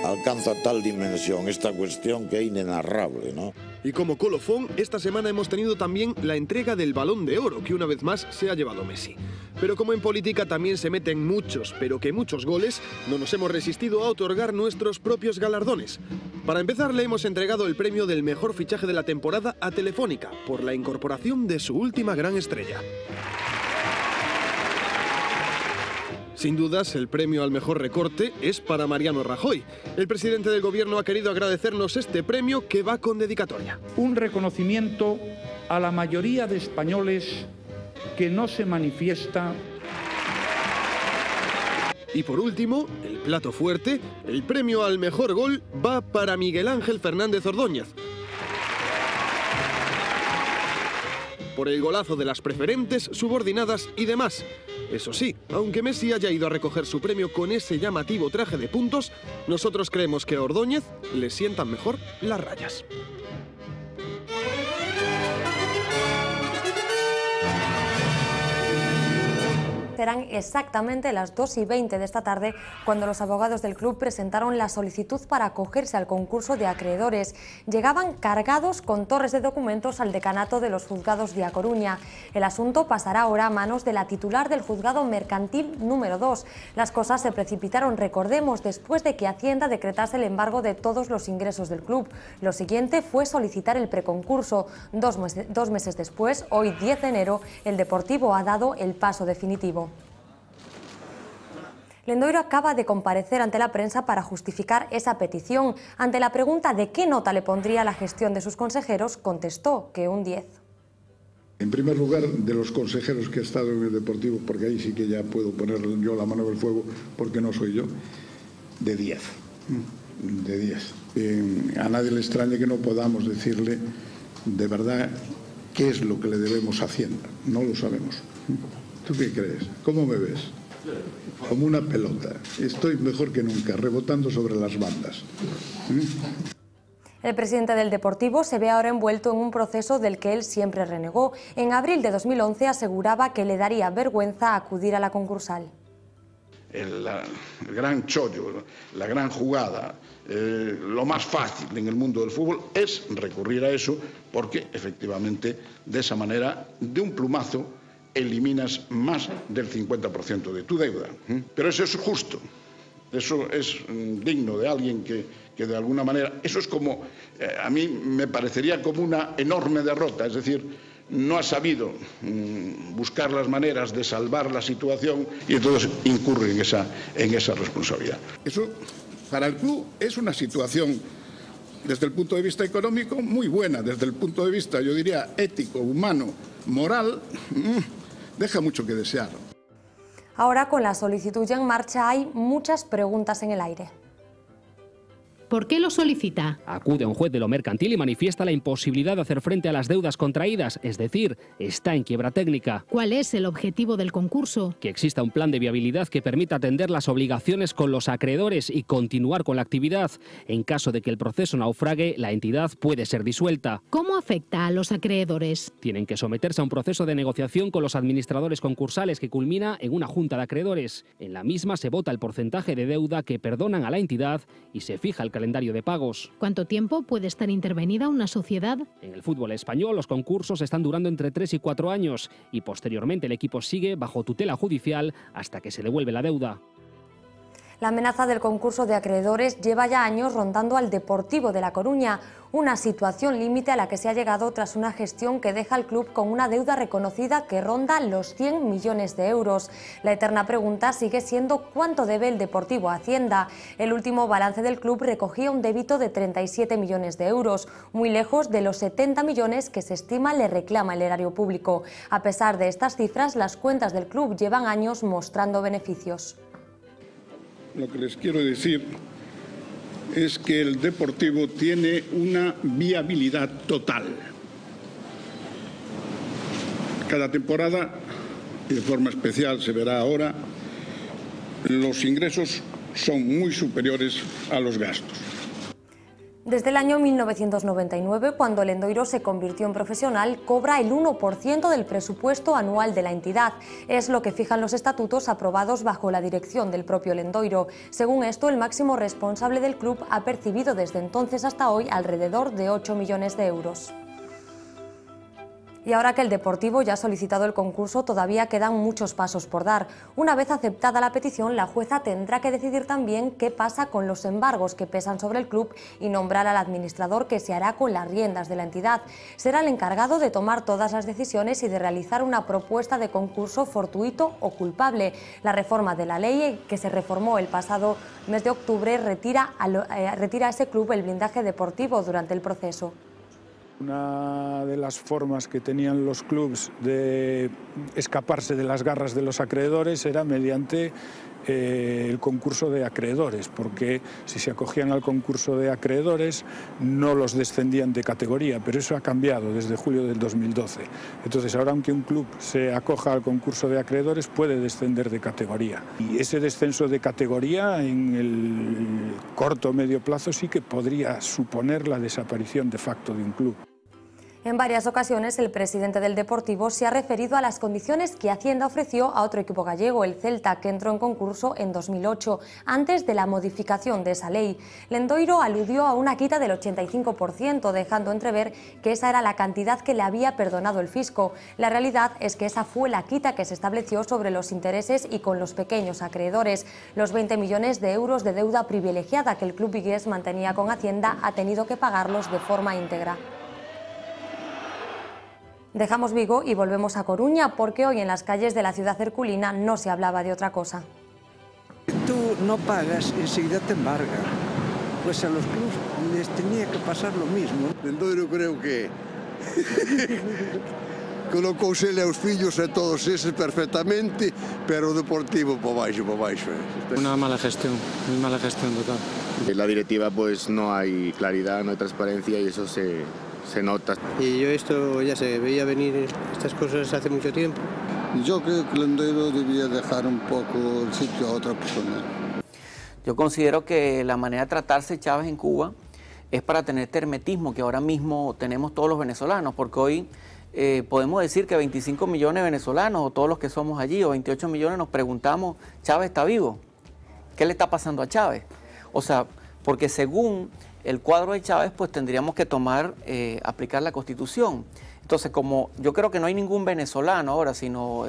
alcanza tal dimensión esta cuestión que é inenarrable, ¿no? Y como colofón, esta semana hemos tenido también la entrega del Balón de Oro, que una vez más se ha llevado Messi. Pero como en política también se meten muchos, pero que muchos goles, no nos hemos resistido a otorgar nuestros propios galardones. Para empezar, le hemos entregado el premio del mejor fichaje de la temporada a Telefónica, por la incorporación de su última gran estrella. Sin dudas, el premio al mejor recorte es para Mariano Rajoy. El presidente del gobierno ha querido agradecernos este premio que va con dedicatoria. Un reconocimiento a la mayoría de españoles que no se manifiesta. Y por último, el plato fuerte, el premio al mejor gol va para Miguel Ángel Fernández Ordóñez. Por el golazo de las preferentes, subordinadas y demás. Eso sí, aunque Messi haya ido a recoger su premio con ese llamativo traje de puntos, nosotros creemos que a Ordóñez le sientan mejor las rayas. Serán exactamente las 2:20 de esta tarde cuando los abogados del club presentaron la solicitud para acogerse al concurso de acreedores. Llegaban cargados con torres de documentos al decanato de los juzgados de A Coruña. El asunto pasará ahora a manos de la titular del juzgado mercantil número 2. Las cosas se precipitaron, recordemos, después de que Hacienda decretase el embargo de todos los ingresos del club. Lo siguiente fue solicitar el preconcurso. Dos meses después, hoy 10 de enero, el Deportivo ha dado el paso definitivo. Lendoiro acaba de comparecer ante la prensa para justificar esa petición. Ante la pregunta de qué nota le pondría la gestión de sus consejeros, contestó que un 10. En primer lugar, de los consejeros que he estado en el Deportivo, porque ahí sí que ya puedo poner yo la mano en el fuego, porque no soy yo, de 10. De 10. A nadie le extraña que no podamos decirle de verdad qué es lo que le debemos a Hacienda. No lo sabemos. ¿Tú qué crees? ¿Cómo me ves? Como una pelota. Estoy mejor que nunca, rebotando sobre las bandas. El presidente del Deportivo se ve ahora envuelto en un proceso del que él siempre renegó. En abril de 2011 aseguraba que le daría vergüenza acudir a la concursal. el gran chollo, la gran jugada, lo más fácil en el mundo del fútbol es recurrir a eso, porque efectivamente de esa manera, de un plumazo, eliminas más del 50% de tu deuda. Pero eso es justo, eso es digno de alguien que de alguna manera, eso es como, a mí me parecería como una enorme derrota, es decir, no ha sabido buscar las maneras de salvar la situación y entonces incurre en esa responsabilidad. Eso para el club es una situación desde el punto de vista económico muy buena, desde el punto de vista, yo diría, ético, humano, moral, deja mucho que desear. Ahora, con la solicitud ya en marcha, hay muchas preguntas en el aire. ¿Por qué lo solicita? Acude a un juez de lo mercantil y manifiesta la imposibilidad de hacer frente a las deudas contraídas, es decir, está en quiebra técnica. ¿Cuál es el objetivo del concurso? Que exista un plan de viabilidad que permita atender las obligaciones con los acreedores y continuar con la actividad. En caso de que el proceso naufrague, la entidad puede ser disuelta. ¿Cómo afecta a los acreedores? Tienen que someterse a un proceso de negociación con los administradores concursales que culmina en una junta de acreedores. En la misma se vota el porcentaje de deuda que perdonan a la entidad y se fija el calendario de pagos. ¿Cuánto tiempo puede estar intervenida una sociedad? En el fútbol español, los concursos están durando entre 3 y 4 años y posteriormente el equipo sigue bajo tutela judicial hasta que se devuelve la deuda. La amenaza del concurso de acreedores lleva ya años rondando al Deportivo de La Coruña, una situación límite a la que se ha llegado tras una gestión que deja al club con una deuda reconocida que ronda los 100 millones de euros. La eterna pregunta sigue siendo ¿cuánto debe el Deportivo a Hacienda? El último balance del club recogía un débito de 37 millones de euros, muy lejos de los 70 millones que se estima le reclama el erario público. A pesar de estas cifras, las cuentas del club llevan años mostrando beneficios. Lo que les quiero decir es que el Deportivo tiene una viabilidad total. Cada temporada, y de forma especial se verá ahora, los ingresos son muy superiores a los gastos. Desde el año 1999, cuando el Endoiro se convirtió en profesional, cobra el 1% del presupuesto anual de la entidad. Es lo que fijan los estatutos aprobados bajo la dirección del propio Endoiro. Según esto, el máximo responsable del club ha percibido desde entonces hasta hoy alrededor de 8 millones de euros. Y ahora que el Deportivo ya ha solicitado el concurso, todavía quedan muchos pasos por dar. Una vez aceptada la petición, la jueza tendrá que decidir también qué pasa con los embargos que pesan sobre el club y nombrar al administrador que se hará con las riendas de la entidad. Será el encargado de tomar todas las decisiones y de realizar una propuesta de concurso fortuito o culpable. La reforma de la ley que se reformó el pasado mes de octubre retira a ese club el blindaje deportivo durante el proceso. Una de las formas que tenían los clubs de escaparse de las garras de los acreedores era mediante el concurso de acreedores, porque si se acogían al concurso de acreedores no los descendían de categoría, pero eso ha cambiado desde julio del 2012. Entonces ahora, aunque un club se acoja al concurso de acreedores, puede descender de categoría. Y ese descenso de categoría en el corto o medio plazo sí que podría suponer la desaparición de facto de un club. En varias ocasiones el presidente del Deportivo se ha referido a las condiciones que Hacienda ofreció a otro equipo gallego, el Celta, que entró en concurso en 2008, antes de la modificación de esa lei. Lendoiro aludió a una quita del 85%, dejando entrever que esa era la cantidad que le había perdonado el fisco. La realidad es que esa fue la quita que se estableció sobre los intereses y con los pequeños acreedores. Los 20 millones de euros de deuda privilegiada que el club vigués mantenía con Hacienda ha tenido que pagarlos de forma íntegra. Dejamos Vigo y volvemos a Coruña, porque hoy en las calles de la ciudad herculina no se hablaba de otra cosa. Tú no pagas, enseguida te embarga. Pues a los clubes les tenía que pasar lo mismo. Endoiro creo que colocousele aos fillos e todos eses perfectamente, pero o Deportivo por baixo, por baixo. Una mala gestión total. En la directiva pues no hay claridad, no hay transparencia y eso se nota. Y yo esto ya se veía venir estas cosas hace mucho tiempo. Yo creo que el Endoiro debía dejar un poco el sitio a otra persona. Yo considero que la manera de tratarse Chávez en Cuba es para tener este hermetismo que ahora mismo tenemos todos los venezolanos, porque hoy podemos decir que 25 millones de venezolanos, o todos los que somos allí, o 28 millones, nos preguntamos, ¿Chávez está vivo? ¿Qué le está pasando a Chávez? O sea, porque según el cuadro de Chávez, pues tendríamos que aplicar la Constitución. Entonces, como yo creo que no hay ningún venezolano ahora, sino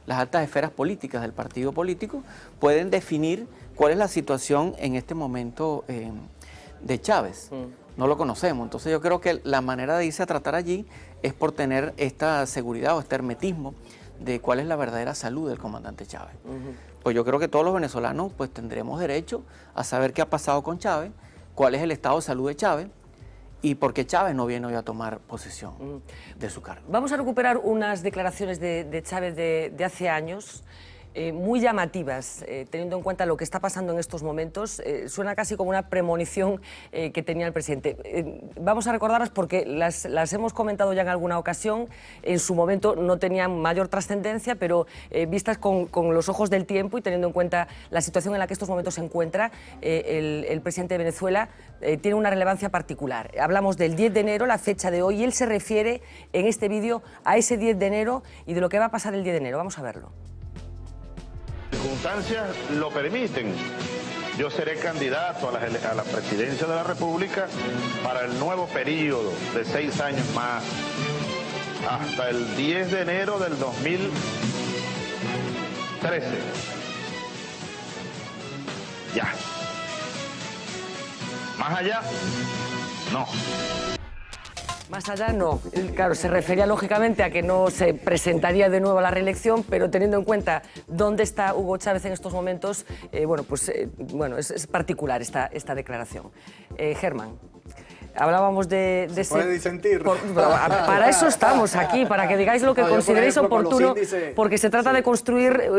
las altas esferas políticas del partido político, pueden definir cuál es la situación en este momento de Chávez. No lo conocemos. Entonces yo creo que la manera de irse a tratar allí es por tener esta seguridad o este hermetismo de cuál es la verdadera salud del comandante Chávez. Pues yo creo que todos los venezolanos pues tendremos derecho a saber qué ha pasado con Chávez, cuál es el estado de salud de Chávez, y por qué Chávez no viene hoy a tomar posesión de su cargo. Vamos a recuperar unas declaraciones de Chávez de hace años, muy llamativas, teniendo en cuenta lo que está pasando en estos momentos. Suena casi como una premonición que tenía el presidente. Vamos a recordarlas porque las hemos comentado ya en alguna ocasión. En su momento no tenían mayor trascendencia, pero vistas con los ojos del tiempo y teniendo en cuenta la situación en la que estos momentos se encuentra, el presidente de Venezuela tiene una relevancia particular. Hablamos del 10 de enero, la fecha de hoy, y él se refiere en este vídeo a ese 10 de enero y de lo que va a pasar el 10 de enero. Vamos a verlo. Circunstancias lo permiten. Yo seré candidato a la presidencia de la República para el nuevo periodo de 6 años más, hasta el 10 de enero del 2013. Ya. Más allá, no. Más allá no. Claro, se refería lógicamente a que no se presentaría de nuevo a la reelección, pero teniendo en cuenta dónde está Hugo Chávez en estos momentos, es particular esta declaración. Germán, hablábamos de... Se puede disentir. Para eso estamos aquí, para que digáis lo que consideréis oportuno, porque se trata de construir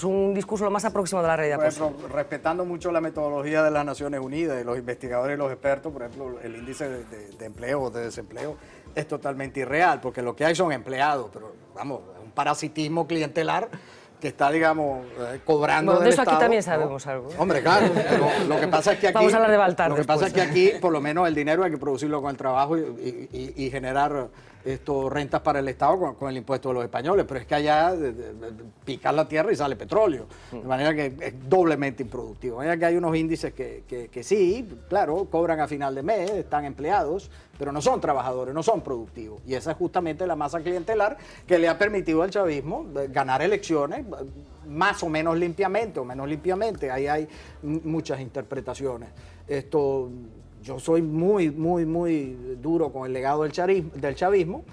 un discurso lo más aproximado de la realidad posible. Respetando mucho la metodología de las Naciones Unidas, de los investigadores y los expertos, por ejemplo, el índice de empleo o de desempleo es totalmente irreal, porque lo que hay son empleados, pero vamos, un parasitismo clientelar que está, digamos, cobrando del de eso Estado. Aquí también sabemos algo. Hombre, claro, pero lo que pasa es que aquí... Vamos a hablar de Baltar Lo que pasa es que aquí, por lo menos, el dinero hay que producirlo con el trabajo y generar rentas para el Estado con el impuesto de los españoles, pero es que allá picar la tierra y sale petróleo, de manera que es doblemente improductivo. De manera que hay unos índices que sí, claro, cobran a final de mes, están empleados, pero no son trabajadores, no son productivos. Y esa es justamente la masa clientelar que le ha permitido al chavismo ganar elecciones más o menos limpiamente, o menos limpiamente. Ahí hay muchas interpretaciones. Yo soy muy duro con el legado del chavismo,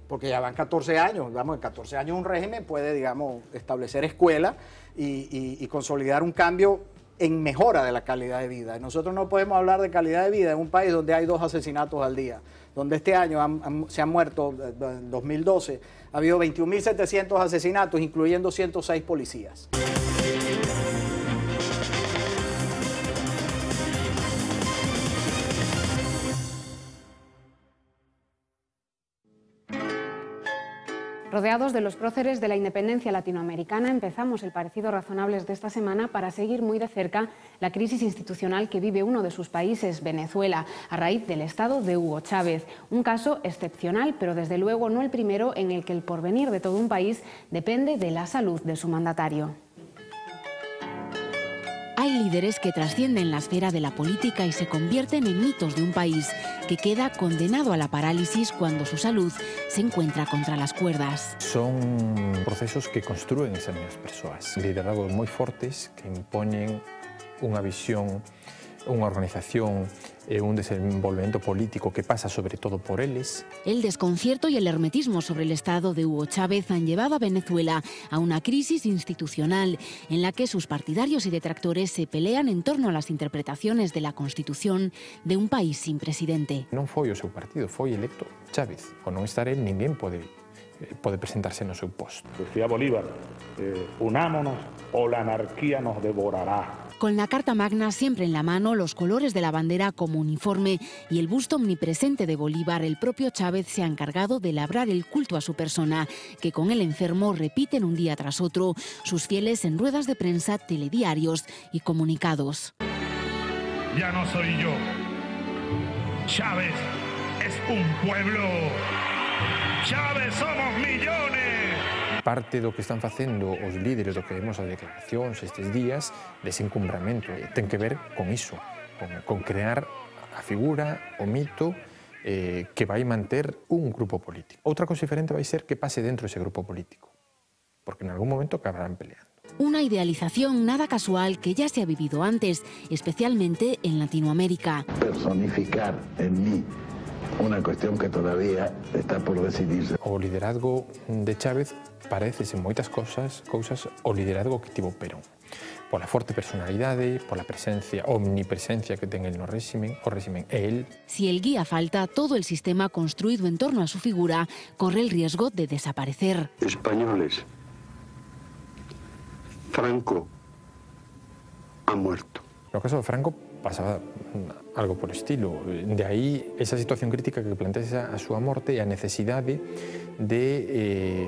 porque ya van 14 años, digamos, en 14 años un régimen puede, digamos, establecer escuela y consolidar un cambio en mejora de la calidad de vida. Y nosotros no podemos hablar de calidad de vida en un país donde hay 2 asesinatos al día, donde este año se han muerto, en 2012, ha habido 21.700 asesinatos, incluyendo 106 policías. Rodeados de los próceres de la independencia latinoamericana, empezamos el Parecidos Razonables de esta semana para seguir muy de cerca la crisis institucional que vive uno de sus países, Venezuela, a raíz del estado de Hugo Chávez. Un caso excepcional, pero desde luego no el primero en el que el porvenir de todo un país depende de la salud de su mandatario. Hay líderes que trascienden la esfera de la política y se convierten en mitos de un país que queda condenado a la parálisis cuando su salud se encuentra contra las cuerdas. Son procesos que construyen esas mismas personas, liderazgos muy fuertes que imponen una visión, una organización, un desenvolvimiento político que pasa sobre todo por ellos. El desconcierto y el hermetismo sobre el estado de Hugo Chávez han llevado a Venezuela a una crisis institucional en la que sus partidarios y detractores se pelean en torno a las interpretaciones de la Constitución de un país sin presidente. Non foi o seu partido, foi electo Chávez. Ao non estar él, ninguén pode presentarse no seu posto. Decía Bolívar, unámonos o la anarquía nos devorará. Con la Carta Magna siempre en la mano, los colores de la bandera como uniforme y el busto omnipresente de Bolívar, el propio Chávez se ha encargado de labrar el culto a su persona, que con el enfermo repiten un día tras otro sus fieles en ruedas de prensa, telediarios y comunicados. Ya no soy yo. Chávez es un pueblo. Chávez, somos millones. Parte do que están facendo os líderes do que vemos as declaracións estes días dese encumbramento ten que ver con iso, con crear a figura, o mito que vai manter un grupo político. Outra cosa diferente vai ser que pase dentro dese grupo político, porque en algún momento acabarán peleando. Una idealización nada casual que ya se ha vivido antes, especialmente en Latinoamérica. Personificar en mí una cuestión que todavía está por decidirse. O liderazgo de Chávez parecese en moitas cousas o liderazgo que tivo Perón. Pola forte personalidade, pola presencia, omnipresencia que ten el no réximen, o réximen é el. Si el guía falta, todo el sistema construido en torno a su figura corre el riesgo de desaparecer. Españoles, Franco ha muerto. No caso de Franco pasaba algo por estilo. De aí esa situación crítica que plantea a súa morte e a necesidade de,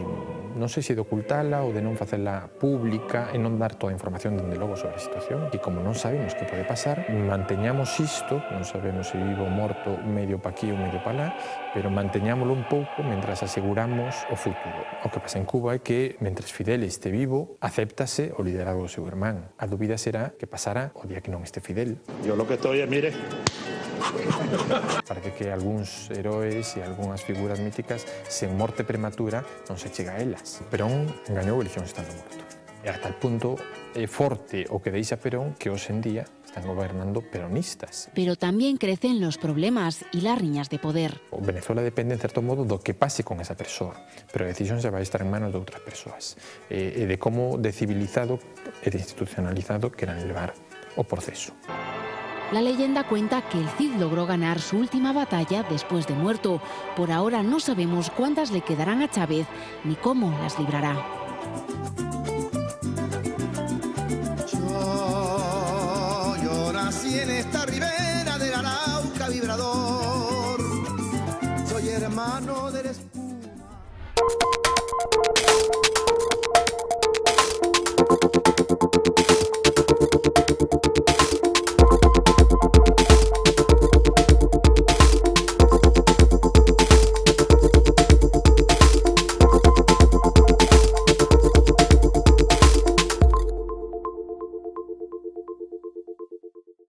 non sei se de ocultala ou de non facela pública e non dar toda a información dende logo sobre a situación. E como non sabemos que pode pasar, manteñamos isto, non sabemos se vivo ou morto medio pa aquí ou medio pa lá, pero manteñámoslo un pouco mentras aseguramos o futuro. O que pasa en Cuba é que, mentres Fidel este vivo, acéptase o liderazgo do seu irmán. A dúbida será que pasará o día que non este Fidel. Yo lo que estoy es, mire... Parece que algúns heróis e algunhas figuras míticas sen morte prematura non se chega a elas. Perón gañou eleccións estando morto. E hasta el punto forte o que deixa Perón que hoxe en día están gobernando peronistas. Pero también crecen los problemas y las riñas de poder. O Venezuela depende, en certo modo, do que pase con esa persoa, pero a decisión se vai estar en manos de outras persoas, e de como de civilizado e de institucionalizado queran levar o proceso. La leyenda cuenta que el Cid logró ganar su última batalla después de muerto. Por ahora no sabemos cuántas le quedarán a Chávez ni cómo las librará. Yo nací en esta ribera del Arauca vibrador. Soy hermano del